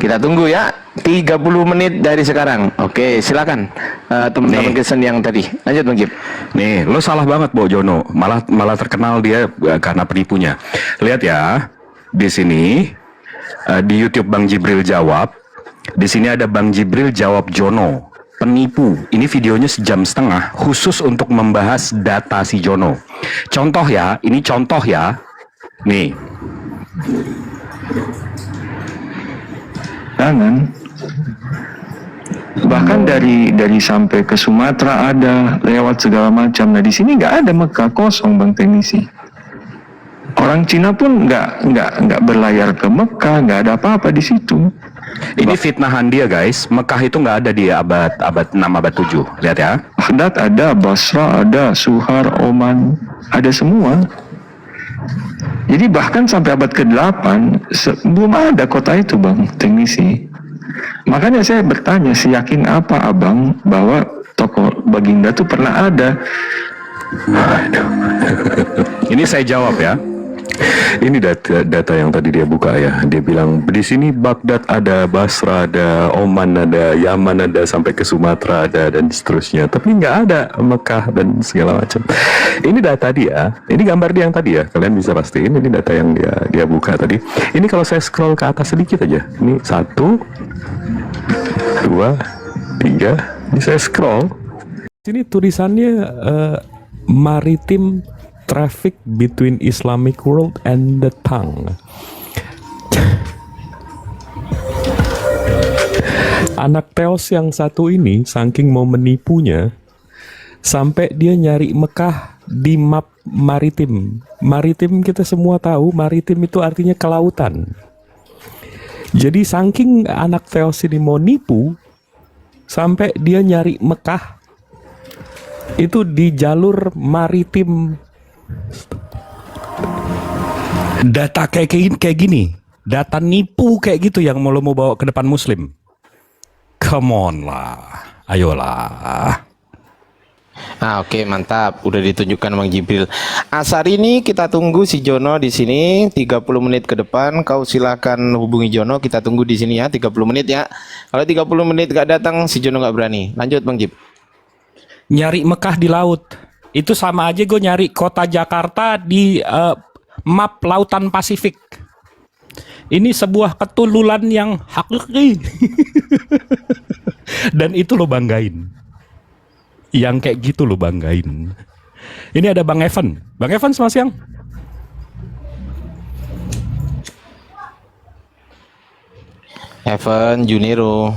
kita tunggu ya, 30 menit dari sekarang. Oke, silakan teman-teman Kristen yang tadi. Lanjut Bang Jip. Nih, lo salah banget, Bo Jono. Malah terkenal dia karena penipunya. Lihat ya, di sini di YouTube Bang Jibril jawab. Di sini ada Bang Jibril jawab Jono, penipu. Ini videonya 1,5 jam khusus untuk membahas data si Jono. Contoh ya, ini contoh ya. Nih. Jangan. Bahkan dari sampai ke Sumatera ada, lewat segala macam. Nah di sini nggak ada, Mekah kosong, Bang Teknisi. Orang Cina pun nggak berlayar ke Mekah, nggak ada apa-apa di situ. Ini fitnahan dia, guys. Mekah itu nggak ada di abad 6, abad 7. Lihat ya. Baghdad ada, Basra ada, Suhar, Oman, ada semua. Jadi bahkan sampai abad ke-8 belum ada kota itu, Bang Teknisi. Makanya saya bertanya, yakin apa Abang bahwa toko Baginda itu pernah ada? Ini saya jawab ya. Ini data yang tadi dia buka ya. Dia bilang di sini Baghdad ada, Basra ada, Oman ada, Yaman ada, sampai ke Sumatera ada, dan seterusnya. Tapi nggak ada Mekah dan segala macam. Ini data dia. Ini gambar dia yang tadi ya. Kalian bisa pastiin ini data yang dia buka tadi. Ini kalau saya scroll ke atas sedikit aja. Ini 1, 2, 3. Ini saya scroll. Sini tulisannya maritim traffic between Islamic world and the tongue. Anak Teos yang satu ini saking mau menipunya sampai dia nyari Mekah di map maritim. Maritim kita semua tahu, maritim itu artinya kelautan. Jadi saking anak Teos ini mau nipu sampai dia nyari Mekah itu di jalur maritim. Data kayak gini, data nipu kayak gitu yang lo mau bawa ke depan Muslim. Come on lah, ayolah. Oke, mantap. Udah ditunjukkan Bang Jibril. Asar ini kita tunggu si Jono di sini 30 menit ke depan. Kau silakan hubungi Jono, kita tunggu di sini ya 30 menit ya. Kalau 30 menit gak datang, si Jono gak berani. Lanjut Bang Jip. Nyari Mekah di laut itu sama aja gue nyari kota Jakarta di map lautan Pasifik. Ini sebuah ketululan yang hakiki. Dan itu lo banggain. Yang kayak gitu lo banggain. Ini ada Bang Evan. Bang Evan selamat siang. Evan Juniro.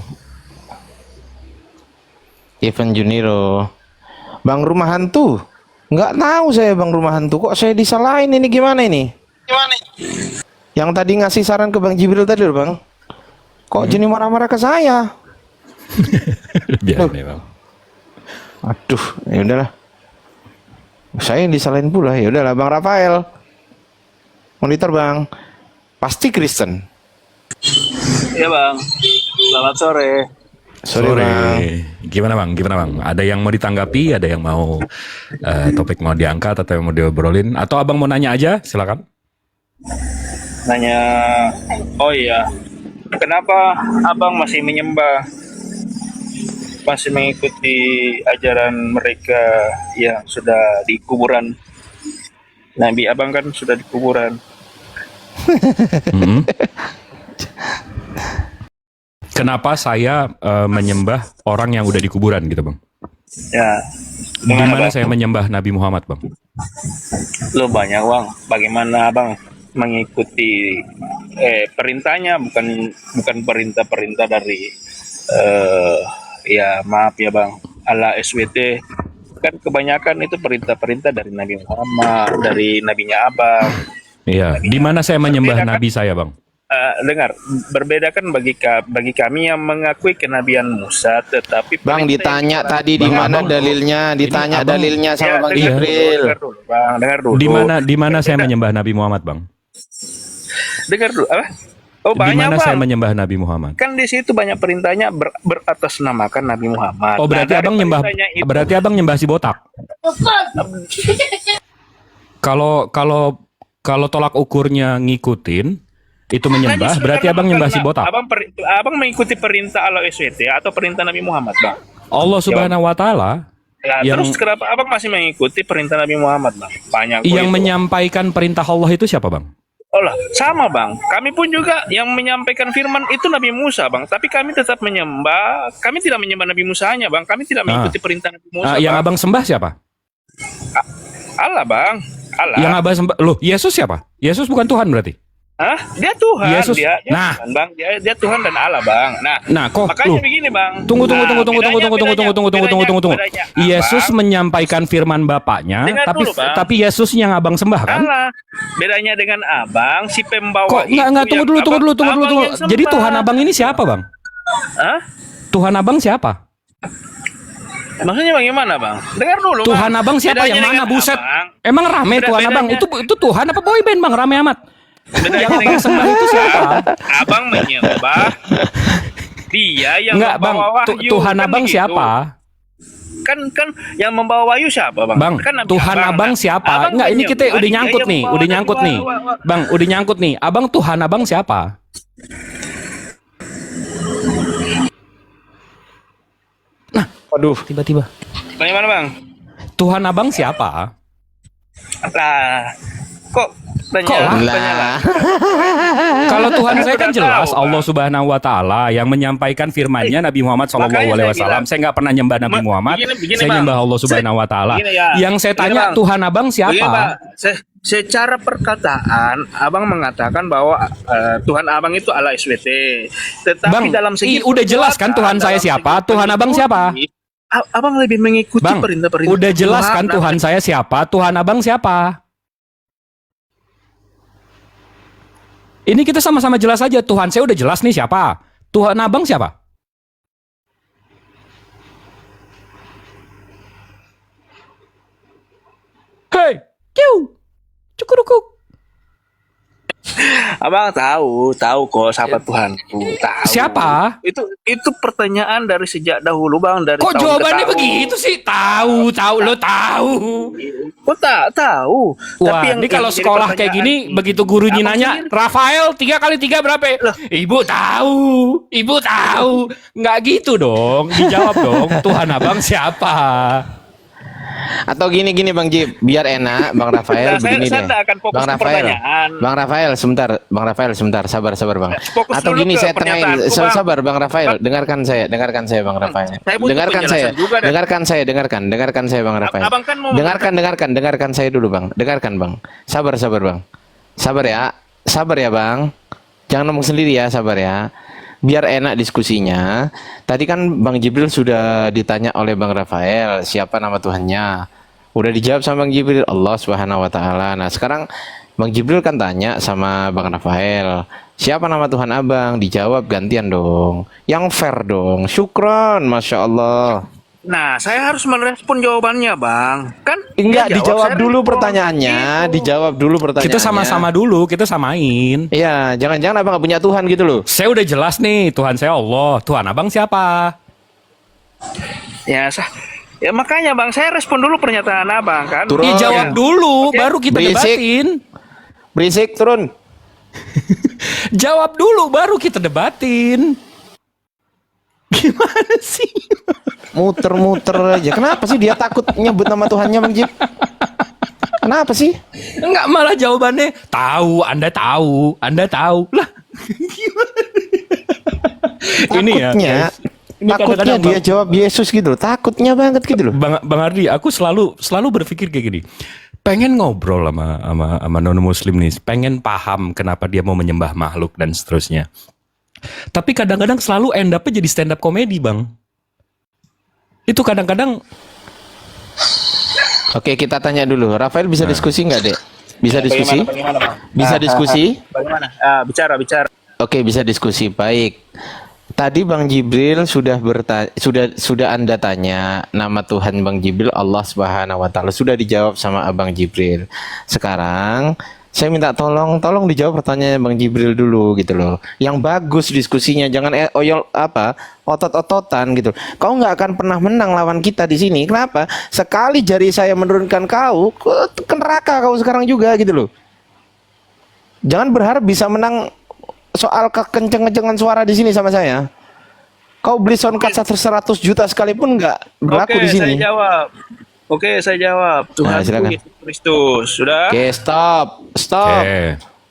Bang Rumah Hantu. Nggak tahu saya Bang Rumah Hantu. Kok saya disalahin ini gimana ini? Yang tadi ngasih saran ke Bang Jibril tadi loh Bang. Kok jadi marah-marah ke saya? Biar nih, Bang. Aduh, ya udahlah. Saya yang disalahin pula. Ya udahlah Bang Rafael. Monitor Bang. Pasti Kristen. Iya Bang. Selamat sore. Sore Bang. Gimana Bang? Ada yang mau ditanggapi? Ada yang mau topik mau diangkat atau yang mau diobrolin? Atau Abang mau nanya aja? Silakan. Nanya, oh iya, kenapa Abang masih mengikuti ajaran mereka yang sudah di kuburan? Nabi Abang kan sudah di kuburan. Kenapa saya menyembah orang yang udah di kuburan gitu Bang? Ya, Gimana saya menyembah Nabi Muhammad Bang? lo banyak Bang, bagaimana Abang mengikuti perintahnya, bukan perintah-perintah dari ya maaf ya Bang, ala SWT kan kebanyakan itu perintah-perintah dari Nabi Muhammad, dari nabinya Abang. Iya, di mana saya menyembah Nabi saya Bang? Dengar, berbeda kan bagi kami yang mengakui kenabian Musa, tetapi Bang ditanya tadi di mana dalilnya, ditanya dalilnya sama Bang Jibril. Dengar dulu. Di mana saya menyembah Nabi Muhammad Bang? Dengar dulu apa? Oh Di banyak mana saya Bang. menyembah Nabi Muhammad? Kan di situ banyak perintahnya beratasnamakan Nabi Muhammad. Oh berarti Nah, dari abang nyembah, perintahnya itu- berarti abang nyembah si botak. Kalau tolak ukurnya ngikutin itu menyembah, Nah, berarti abang nyembah si botak. Abang mengikuti perintah ala SWT atau perintah Nabi Muhammad, Bang? Allah Subhanahu Wa Taala Ya, yang terus kenapa abang masih mengikuti perintah Nabi Muhammad, Bang? Banyak kok yang itu. menyampaikan perintah Allah itu siapa Bang? Oh lah, sama Bang. Kami pun juga yang menyampaikan firman itu Nabi Musa, Bang. Tapi kami tetap menyembah. Kami tidak menyembah Nabi Musanya, Bang. Kami tidak mengikuti perintah Nabi Musa, Yang Bang. abang sembah siapa? Allah, Bang. Allah. Yang abang sembah, loh Yesus siapa? Yesus bukan Tuhan berarti? Hah? Dia Tuhan. Yesus. Dia Nah. Tuhan, Bang. Dia Tuhan dan Allah, Bang. Nah, kok makanya lu begini, Bang. Tunggu. Bedanya Yesus Abang, menyampaikan firman Bapaknya, Dengar tapi dulu, Bang. tapi Yesus yang abang sembah kan? Allah. Bedanya dengan abang, si pembawa Kok itu enggak tunggu yang dulu. abang yang sembah. Jadi Tuhan abang ini siapa, Bang? Hah? Tuhan abang siapa? Maksudnya bagaimana, Bang? Dengar dulu, Tuhan Bang. abang siapa? Bedanya Yang mana dengan buset? abang, Emang rame Tuhan abang? Itu Tuhan apa boyband, Bang? Rame amat. bedanya Yang abang dengan sembah itu siapa? Abang menyembah dia yang Enggak, Bang. membawa wahyu. Tuhan kan abang begitu. siapa? Kan yang membawa wahyu siapa, Bang? Bang, Kan Nabi Tuhan abang Nah, siapa? abang Enggak, ini kita menyembah udah dia nyangkut yang nih, membawa udah nyangkut dari nih. wah. Bang, udah nyangkut nih. Abang Tuhan abang siapa? Nah, Waduh, tiba-tiba. Bagaimana, Bang? Tuhan abang siapa? Lah, kok Kok tanya lah. Kalau Tuhan saya kan Udah jelas tahu, Allah Subhanahu Wa Taala yang menyampaikan firman-Nya Nabi Muhammad Shallallahu Alaihi Wasallam. Saya nggak pernah nyembah Nabi Muhammad. Begini, Saya Bang. nyembah Allah Subhanahu Wa Taala. Begini ya. Yang saya Begini, tanya Bang. Tuhan abang Begini, Bang. siapa? Secara perkataan, abang mengatakan bahwa Tuhan abang itu Allah SWT. Tetapi Bang, dalam segi udah jelas kan Tuhan saya dalam siapa? segi Tuhan abang siapa? Abang lebih mengikuti Bang, perintah-perintah. udah jelas kan Tuhan saya siapa? Tuhan abang siapa? Ini kita sama-sama jelas aja. Tuhan saya udah jelas nih siapa. Tuhan abang siapa? Hei, kiu, cukurukuk. Abang tahu kok siapa Tuhanku. Tahu. Siapa? Itu pertanyaan dari sejak dahulu, Bang. Dari Kok tahun ke jawabannya tahun. begitu sih? Tahu, lo tahu. Kok tak tahu? Wah, Tapi yang ini kalau jadi sekolah kayak gini, begitu gurunya Abang nanya, sendiri. Rafael 3 kali 3 berapa? Ibu tahu. Nggak gitu dong, dijawab dong. Tuhan abang siapa? atau gini Bang Jib, biar enak Bang Rafael Nah, saya begini deh. tidak akan fokus Bang ke Rafael, pertanyaan. Bang Rafael sebentar, sabar Bang. Fokus Atau dulu gini ke saya tengahin, pernyataanku, Bang. sabar Bang Rafael, dengarkan saya Bang Rafael. Saya butuh Dengarkan saya, penjelasan juga, dan- dengarkan saya Bang Rafael. Abang kan mau Dengarkan saya dulu Bang, dengarkan Bang. Sabar Bang. Sabar ya Bang. Jangan ngomong sendiri ya, sabar ya. biar enak diskusinya. Tadi kan Bang Jibril sudah ditanya oleh Bang Rafael, siapa nama Tuhannya? Udah dijawab sama Bang Jibril, Allah Subhanahu wa taala. Nah, sekarang Bang Jibril kan tanya sama Bang Rafael, siapa nama Tuhan Abang? Dijawab gantian dong. Yang fair dong. Syukron, Masya Allah. Nah, saya harus merespon jawabannya, Bang. Kan Enggak, dia dijawab saya dulu respon. pertanyaannya. Gitu. Dijawab dulu pertanyaannya. Kita sama-sama dulu, kita samain. Iya, jangan-jangan abang nggak punya Tuhan gitu loh. Saya udah jelas nih, Tuhan saya Allah. Tuhan abang siapa? Ya makanya, Bang, saya respon dulu pernyataan Abang kan. Turun. Dijawab dulu, Oke. baru kita Berisik. debatin. Berisik, turun. Jawab dulu, baru kita debatin. Gimana sih? Muter-muter aja. Kenapa sih dia takut nyebut nama Tuhannya, Bang Jib? Kenapa sih? Enggak, malah jawabannya tahu, Anda tahu, Anda tahu. Lah, gimana? Ini ya. Takutnya, guys. Ini takutnya kadang-kadang dia jawab Yesus gitu loh. Takutnya banget gitu loh. Bang Ardi, aku selalu berpikir kayak gini. Pengen ngobrol sama non muslim nih, pengen paham kenapa dia mau menyembah makhluk dan seterusnya. Tapi kadang-kadang selalu end up-nya jadi stand up komedi, Bang. Itu kadang-kadang. Oke, kita tanya dulu. Rafael bisa diskusi nggak, Dek? Bisa diskusi? Bagaimana, Bang? Bisa diskusi? Bagaimana? Bicara. Oke, bisa diskusi. Baik. Tadi Bang Jibril sudah sudah Anda tanya nama Tuhan Bang Jibril Allah Subhanahu wa taala, sudah dijawab sama Abang Jibril. Sekarang saya minta tolong dijawab pertanyaan Bang Jibril dulu gitu loh. Yang bagus diskusinya, jangan otot-ototan gitu. Kau nggak akan pernah menang lawan kita di sini. Kenapa? Sekali jari saya menurunkan kau ke neraka kau sekarang juga gitu loh. Jangan berharap bisa menang soal kekenceng-kencengan suara di sini sama saya. Kau beli soundcard 100 juta sekalipun nggak berlaku di sini. Saya jawab. Tuhan silakan. Yesus Kristus. Sudah? Oke, stop.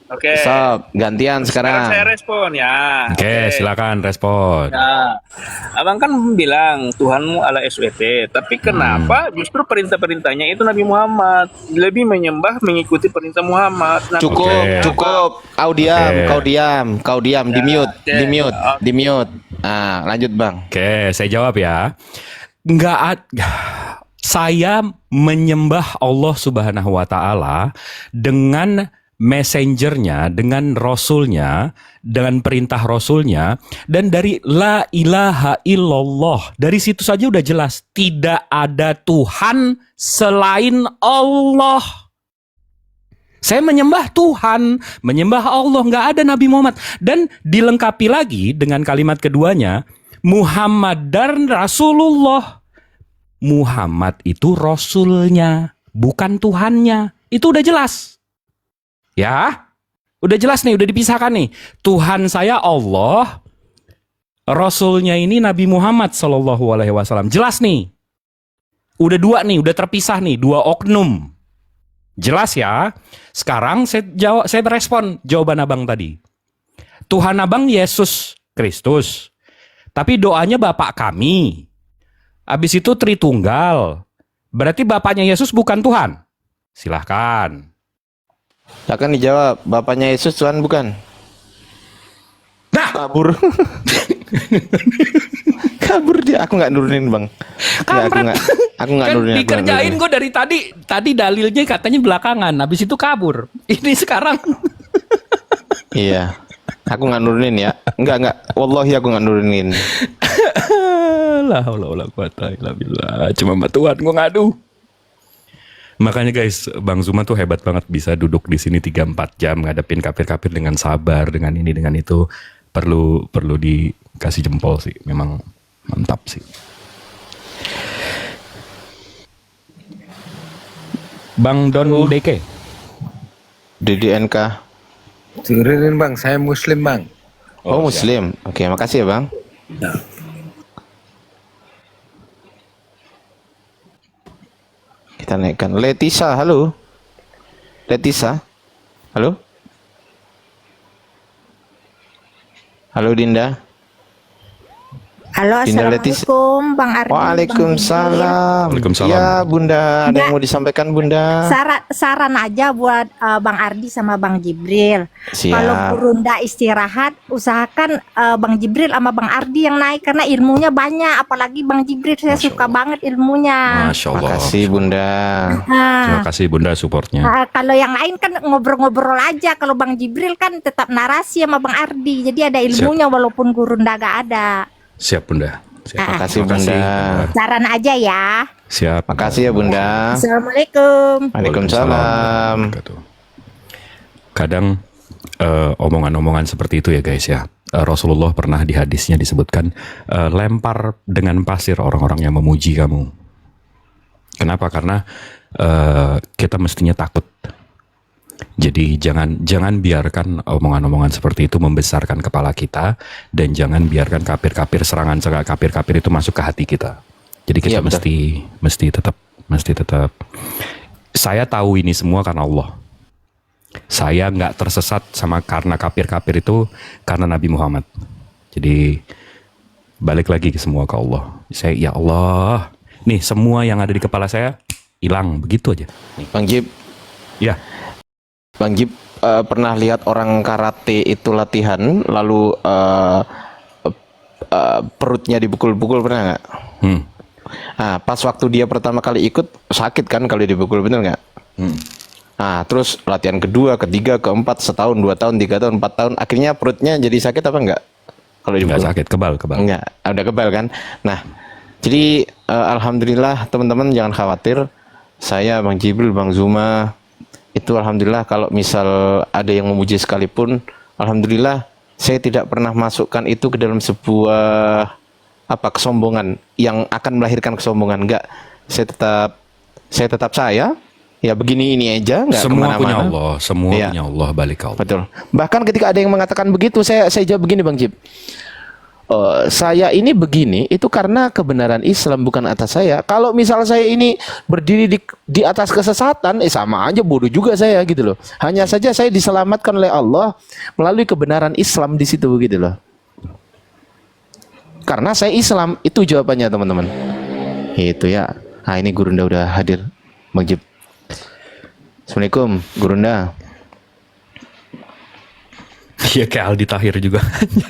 Oke. Stop. Gantian Sekarang saya sekarang. respon ya. Oke, silakan respon. Nah, Abang kan bilang Tuhanmu ala SWT, tapi kenapa justru perintah-perintahnya itu Nabi Muhammad lebih menyembah mengikuti perintah Muhammad? Nah, Cukup. Kau diam. Di mute. Oke. Di mute. Nah, lanjut Bang. Oke, saya jawab ya. Saya menyembah Allah Subhanahu wa taala dengan messengernya, dengan rasulnya, dengan perintah rasulnya, dan dari la ilaha illallah. Dari situ saja udah jelas, tidak ada Tuhan selain Allah. Saya menyembah Tuhan, menyembah Allah, nggak ada Nabi Muhammad. Dan dilengkapi lagi dengan kalimat keduanya, Muhammad dan Rasulullah. Muhammad itu Rasulnya, bukan Tuhannya. Itu udah jelas. Ya, udah jelas nih, udah dipisahkan nih. Tuhan saya Allah, Rasulnya ini Nabi Muhammad SAW. Jelas nih. Udah dua nih, udah terpisah nih, dua oknum. Jelas ya. Sekarang saya respon jawaban abang tadi. Tuhan abang Yesus Kristus. Tapi doanya Bapak kami. Habis itu Tritunggal. Berarti Bapaknya Yesus bukan Tuhan? Silahkan. Akan dijawab, Bapaknya Yesus Tuhan bukan? Nah, kabur. Kabur dia, aku nggak nurunin Bang. Ya, aku nggak kan nurunin. dikerjain gue dari tadi dalilnya katanya belakangan, habis itu kabur. Ini sekarang. Iya. Aku nggak nurunin ya. Enggak. Wallahi aku nggak nurunin. La haula wala quwata illa billah. Cuma sama Tuhan gue ngadu. Makanya guys, Bang Zuma tuh hebat banget bisa duduk di sini 3-4 jam ngadepin kafir-kafir dengan sabar, dengan ini dengan itu. Perlu dikasih jempol sih. Memang mantap sih. Bang Don DK. DDNK. Turunin Bang, saya Muslim Bang. Oh Muslim. Oke, makasih ya Bang. Kita naikkan. Letisa, halo. Letisa, halo. Halo Dinda. Halo, Assalamualaikum Bang Ardi. Waalaikumsalam. Waalaikumsalam. Ya Bunda, ada yang mau disampaikan Bunda? Saran aja buat Bang Ardi sama Bang Jibril. Siap. Kalau Gurunda istirahat, usahakan Bang Jibril sama Bang Ardi yang naik karena ilmunya banyak. Apalagi Bang Jibril, saya suka banget ilmunya. Masya Allah. Makasih Bunda. Terima kasih Bunda supportnya. Kalau yang lain kan ngobrol-ngobrol aja. Kalau Bang Jibril kan tetap narasi sama Bang Ardi. Jadi ada ilmunya walaupun Gurunda gak ada. Siap Bunda. Siap. Makasih Bunda. Saran aja ya. Siap. Makasih ya Bunda. Assalamualaikum. Waalaikumsalam. Kadang omongan-omongan seperti itu ya guys ya. Rasulullah pernah di hadisnya disebutkan lempar dengan pasir orang-orang yang memuji kamu. Kenapa? Karena kita mestinya takut. Jadi jangan biarkan omongan-omongan seperti itu membesarkan kepala kita, dan jangan biarkan serangan kafir itu masuk ke hati kita. Jadi kita mesti tetap saya tahu ini semua karena Allah. Saya nggak tersesat karena kafir itu karena Nabi Muhammad. Jadi balik lagi ke semua ke Allah. Ya Allah, nih semua yang ada di kepala saya hilang begitu aja. Nih. Bang Jib. Ya. Bang Jib pernah lihat orang karate itu latihan lalu perutnya dipukul-pukul, pernah nggak? Nah, pas waktu dia pertama kali ikut sakit kan kalau dipukul, bener nggak? Nah, terus latihan kedua, ketiga, keempat, setahun, 2 tahun, 3 tahun, 4 tahun, akhirnya perutnya jadi sakit apa enggak? Kalau dipukul? Nggak sakit, kebal. Enggak, udah kebal kan? Nah, jadi alhamdulillah teman-teman jangan khawatir. Saya, Bang Jibril, Bang Zuma, itu alhamdulillah kalau misal ada yang memuji sekalipun, alhamdulillah saya tidak pernah masukkan itu ke dalam sebuah kesombongan yang akan melahirkan kesombongan. Enggak, saya tetap saya ya begini ini aja, enggak semua kemana-mana. punya Allah, semua Ya. punya Allah, balik ke Allah. Betul. Bahkan ketika ada yang mengatakan begitu, saya jawab begini Bang Jib. Saya ini begini itu karena kebenaran Islam, bukan atas saya. Kalau misal saya ini berdiri di atas kesesatan, sama aja bodoh juga saya gitu loh. Hanya saja saya diselamatkan oleh Allah melalui kebenaran Islam di situ gitu loh. Karena saya Islam, itu jawabannya teman-teman. Itu ya. Nah ini Gurunda udah hadir, Bang Jib. Assalamualaikum Gurunda. Iya kayak Aldi Tahir juga.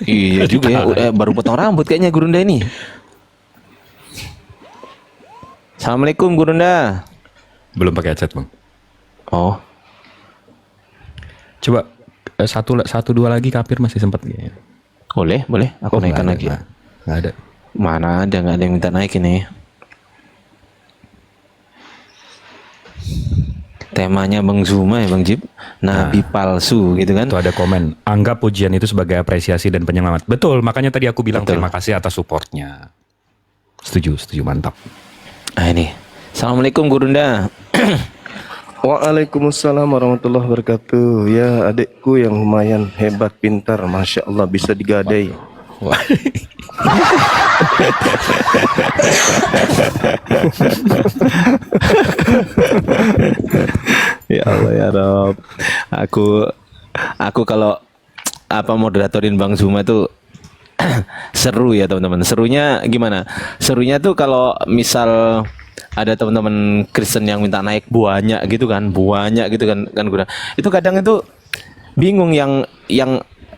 Iya juga ya, baru potong rambut kayaknya Gurunda ini. Assalamualaikum Gurunda. Belum pakai headset Bang. Oh. Coba satu dua lagi kafir masih sempat kayaknya. Boleh. Aku naikkan lagi. Nggak ada. Mana ada, nggak ada yang minta naik ini. Temanya Bang Zuma ya Bang Jib, Nabi palsu gitu kan. Itu ada komen, anggap pujian itu sebagai apresiasi dan penyelamat. Betul, makanya tadi aku bilang terima kasih atas supportnya. Setuju, mantap. Nah ini, Assalamualaikum Gurunda. Waalaikumsalam warahmatullahi wabarakatuh. Ya adikku yang lumayan hebat, pintar, masya Allah, bisa digadai. Ya Allah ya Rob. Aku kalau moderatorin Bang Zuma tuh seru ya teman-teman. Serunya gimana? Serunya tuh kalau misal ada teman-teman Kristen yang minta naik banyak gitu kan Guna. Itu kadang itu bingung yang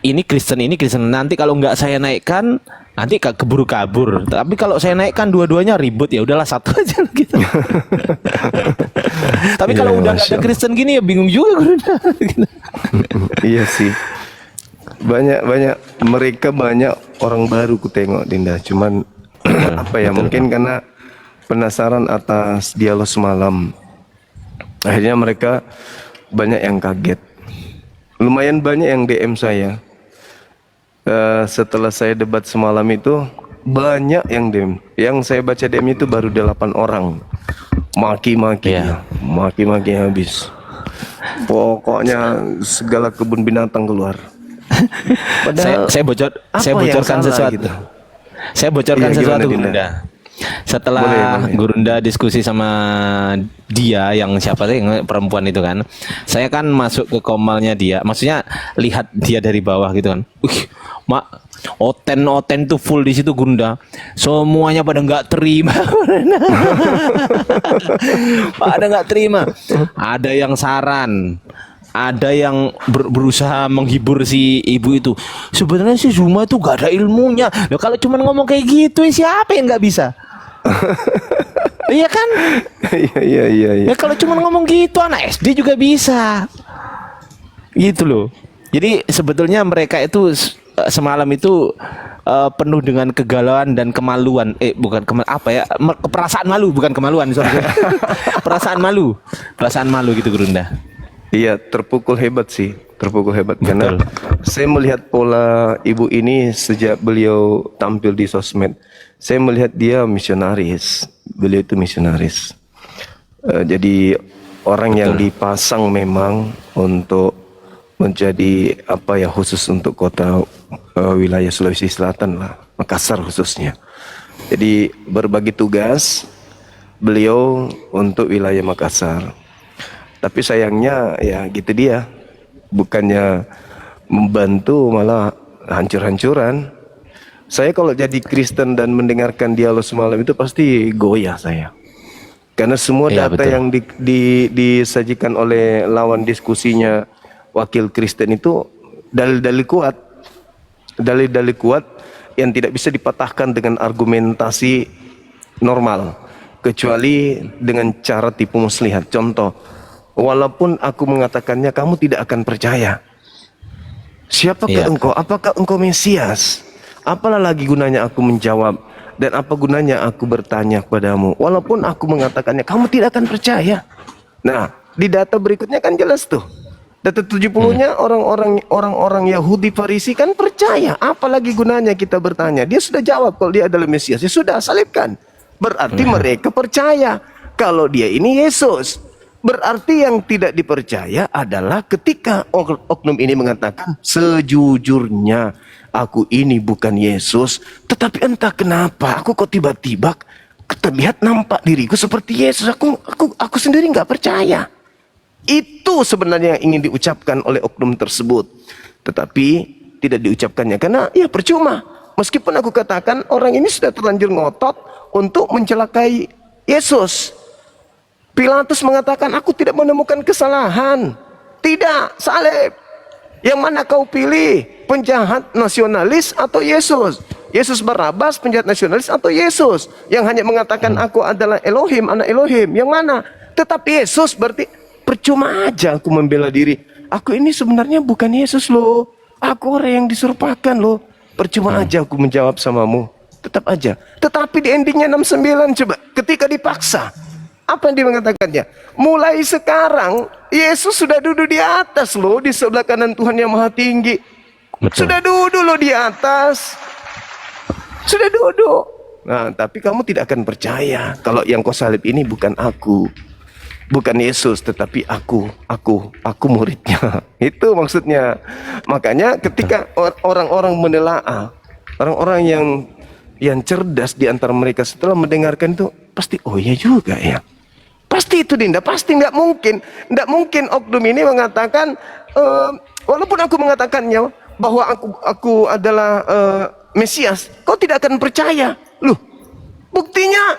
ini Kristen nanti kalau nggak saya naikkan nanti keburu kabur. Tapi kalau saya naikkan dua-duanya ribut, ya udahlah satu aja gitu. Tapi kalau udah nggak ada Kristen gini ya bingung juga Gurunda. Iya sih. Banyak orang baru ku tengok Dinda. Cuman mungkin karena penasaran atas dialog semalam. Akhirnya mereka banyak yang kaget. Lumayan banyak yang DM saya. Setelah saya debat semalam itu banyak yang DM. Yang saya baca DM itu baru 8 orang. Maki-maki habis. Pokoknya segala kebun binatang keluar. Padahal saya bocorkan sesuatu. Gitu? Saya bocorkan sesuatu Gurunda. Setelah Gurunda diskusi sama dia yang siapa sih yang perempuan itu kan, saya kan masuk ke komalnya dia, maksudnya lihat dia dari bawah gitu kan. Oten tuh full di situ Gunda. Semuanya pada nggak terima. Pada nggak terima. Ada yang saran, ada yang berusaha menghibur si ibu itu. Sebenarnya si Zuma itu gak ada ilmunya. Nah, kalau cuma ngomong kayak gitu, siapa yang nggak bisa? Iya kan? Iya. Ya kalau cuma ngomong gitu, anak SD juga bisa. Gitu loh. Jadi sebetulnya mereka itu semalam itu penuh dengan kegalauan dan kemaluan. Perasaan malu, bukan kemaluan, sorry. Perasaan malu gitu Gurunda. Iya, terpukul hebat sih, karena saya melihat pola ibu ini sejak beliau tampil di sosmed. Saya melihat dia misionaris, beliau itu misionaris. Jadi orang yang dipasang memang untuk menjadi khusus untuk kota wilayah Sulawesi Selatan lah, Makassar khususnya. Jadi berbagi tugas beliau untuk wilayah Makassar. Tapi sayangnya ya gitu dia, bukannya membantu malah hancur-hancuran. Saya kalau jadi Kristen dan mendengarkan dialog semalam itu pasti goyah saya. Karena semua data yang disajikan oleh lawan diskusinya wakil Kristen itu dalil-dalil kuat yang tidak bisa dipatahkan dengan argumentasi normal, kecuali dengan cara tipu muslihat. Contoh, walaupun aku mengatakannya, kamu tidak akan percaya. Siapakah engkau? Apakah engkau Mesias? Apalah lagi gunanya aku menjawab, dan apa gunanya aku bertanya kepadamu? Walaupun aku mengatakannya, kamu tidak akan percaya. Nah, di data berikutnya kan jelas tuh. Data 70-nya orang-orang Yahudi Farisi kan percaya. Apalagi gunanya kita bertanya? Dia sudah jawab kalau dia adalah Mesias. Ya sudah, salibkan. Berarti mereka percaya kalau dia ini Yesus. Berarti yang tidak dipercaya adalah ketika oknum ini mengatakan, sejujurnya aku ini bukan Yesus, tetapi entah kenapa aku kok tiba-tiba terlihat nampak diriku seperti Yesus. Aku sendiri nggak percaya. Itu sebenarnya yang ingin diucapkan oleh oknum tersebut, tetapi tidak diucapkannya karena ya percuma. Meskipun aku katakan orang ini sudah terlanjur ngotot untuk mencelakai Yesus. Pilatus mengatakan, aku tidak menemukan kesalahan. Tidak, salib. Yang mana kau pilih? Penjahat nasionalis atau Yesus? Yesus Barabas penjahat nasionalis atau Yesus yang hanya mengatakan aku adalah Elohim, anak Elohim? Yang mana? Tetapi Yesus berarti percuma aja aku membela diri. Aku ini sebenarnya bukan Yesus loh. Aku orang yang diserupakan loh. Percuma aja aku menjawab samamu. Tetap aja. Tetapi di endingnya 69 coba. Ketika dipaksa. Apa yang dia mengatakannya? Mulai sekarang Yesus sudah duduk di atas loh, di sebelah kanan Tuhan yang Maha Tinggi. Sudah duduk loh di atas. Sudah duduk. Nah, tapi kamu tidak akan percaya kalau yang kau salib ini bukan aku. Bukan Yesus, tetapi aku muridnya. Itu maksudnya. Makanya ketika orang-orang menelaah, orang-orang yang cerdas di antara mereka setelah mendengarkan itu pasti, oh iya juga ya. Pasti itu Dinda, pasti nggak mungkin oknum ini mengatakan walaupun aku mengatakannya bahwa aku adalah Mesias, kau tidak akan percaya. Loh, buktinya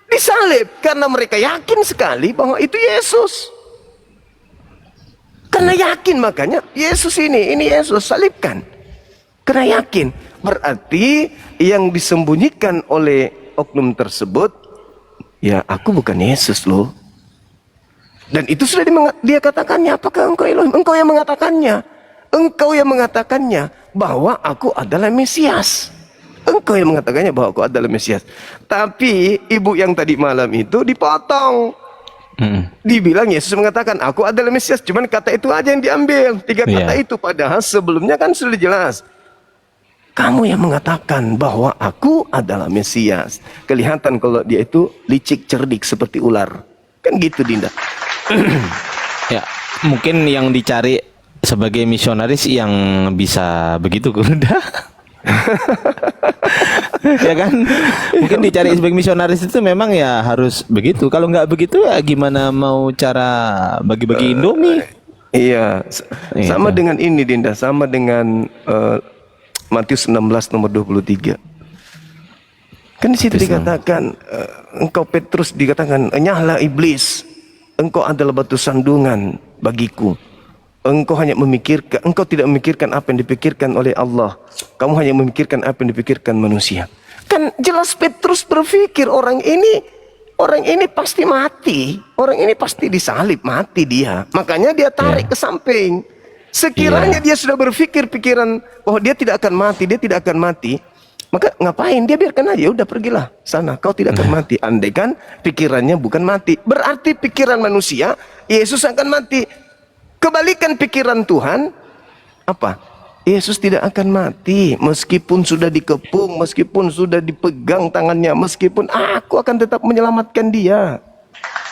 disalib karena mereka yakin sekali bahwa itu Yesus. Karena yakin makanya Yesus ini Yesus, salibkan. Karena yakin. Berarti yang disembunyikan oleh oknum tersebut, ya aku bukan Yesus loh. Dan itu sudah dia katakannya. Apakah engkau Elohim? Engkau yang mengatakannya. Engkau yang mengatakannya bahwa aku adalah Mesias. Engkau yang mengatakannya bahwa aku adalah Mesias. Tapi ibu yang tadi malam itu dipotong. Dibilang Yesus mengatakan aku adalah Mesias. Cuman kata itu aja yang diambil. 3 kata itu. Padahal sebelumnya kan sudah jelas. Kamu yang mengatakan bahwa aku adalah Mesias. Kelihatan kalau dia itu licik, cerdik seperti ular. Kan gitu Dinda. Ya, mungkin yang dicari sebagai misionaris yang bisa begitu Gunda. Ya kan, mungkin dicari sebagai misionaris itu memang ya harus begitu. Kalau nggak begitu ya gimana mau cara bagi-bagi Indomie? Iya, sama dengan ini Dinda, sama dengan Matius 16 nomor 23. Kan di situ dikatakan engkau Petrus, dikatakan nyahlah iblis, engkau adalah batu sandungan bagiku. Engkau tidak memikirkan apa yang dipikirkan oleh Allah. Kamu hanya memikirkan apa yang dipikirkan manusia. Kan jelas Petrus berpikir orang ini pasti mati. Orang ini pasti disalib, mati dia. Makanya dia tarik ke samping. Sekiranya dia sudah berpikir pikiran bahwa dia tidak akan mati, maka ngapain dia, biarkan aja, udah pergilah sana, kau tidak akan mati. Andai kan pikirannya bukan mati, berarti pikiran manusia Yesus akan mati. Kebalikan pikiran Tuhan apa? Yesus tidak akan mati meskipun sudah dikepung, meskipun sudah dipegang tangannya, meskipun aku akan tetap menyelamatkan dia.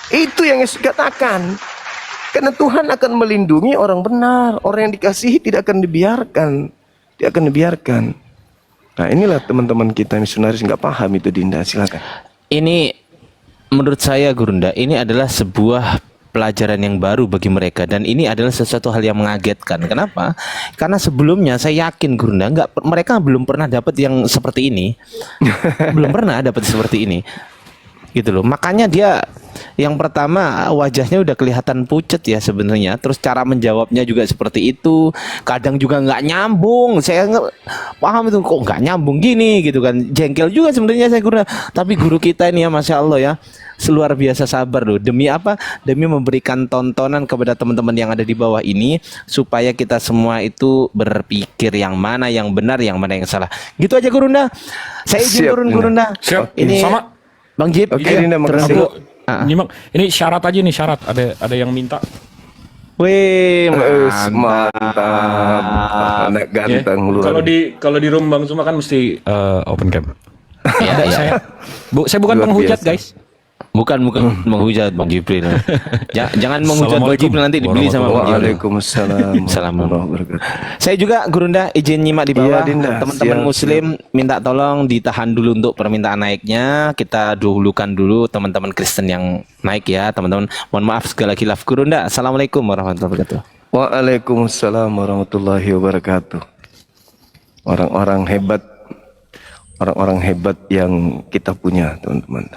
Itu yang Yesus katakan. Karena Tuhan akan melindungi orang benar, orang yang dikasihi tidak akan dibiarkan. Dia akan dibiarkan. Nah, inilah teman-teman kita misionaris nggak paham itu, Dinda. Silakan. Ini menurut saya Gurunda, ini adalah sebuah pelajaran yang baru bagi mereka, dan ini adalah sesuatu hal yang mengagetkan. Kenapa? Karena sebelumnya saya yakin Gurunda mereka belum pernah dapat yang seperti ini. Belum pernah dapat seperti ini. Gitu loh. Makanya dia yang pertama wajahnya udah kelihatan pucet ya sebenarnya. Terus cara menjawabnya juga seperti itu. Kadang juga nggak nyambung. Saya nggak paham itu, kok nggak nyambung gini gitu kan. Jengkel juga sebenarnya saya Gurunda. Tapi guru kita ini ya, Masya Allah ya, luar biasa sabar loh. Demi apa? Demi memberikan tontonan kepada teman-teman yang ada di bawah ini, supaya kita semua itu berpikir yang mana yang benar, yang mana yang salah. Gitu aja Gurunda. Saya izin turun Gurunda. Siap. Ini Sama Bang Jip. Oke, Dinda, makasih. Nyimak. Ini syarat aja nih, syarat. Ada yang minta. Wih, mantap. Anak ganteng lu. Kalau di room Bang Suma kan mesti open cam. Ya. Saya bukan penghujat, guys. Bukan menghujat Bang Jibril. Jangan menghujat Bang Jibril, nanti dibeli sama Bang Jibril. Waalaikumsalam. Assalamualaikum. Saya juga Gurunda izin nyimak di bawah. Teman-teman Muslim minta tolong ditahan dulu untuk permintaan naiknya. Kita dahulukan dulu teman-teman Kristen yang naik ya, teman-teman. Mohon maaf segala khilaf. Gurunda. Assalamualaikum warahmatullahi wabarakatuh. Waalaikumsalam warahmatullahi wabarakatuh. Orang-orang hebat yang kita punya, teman-teman.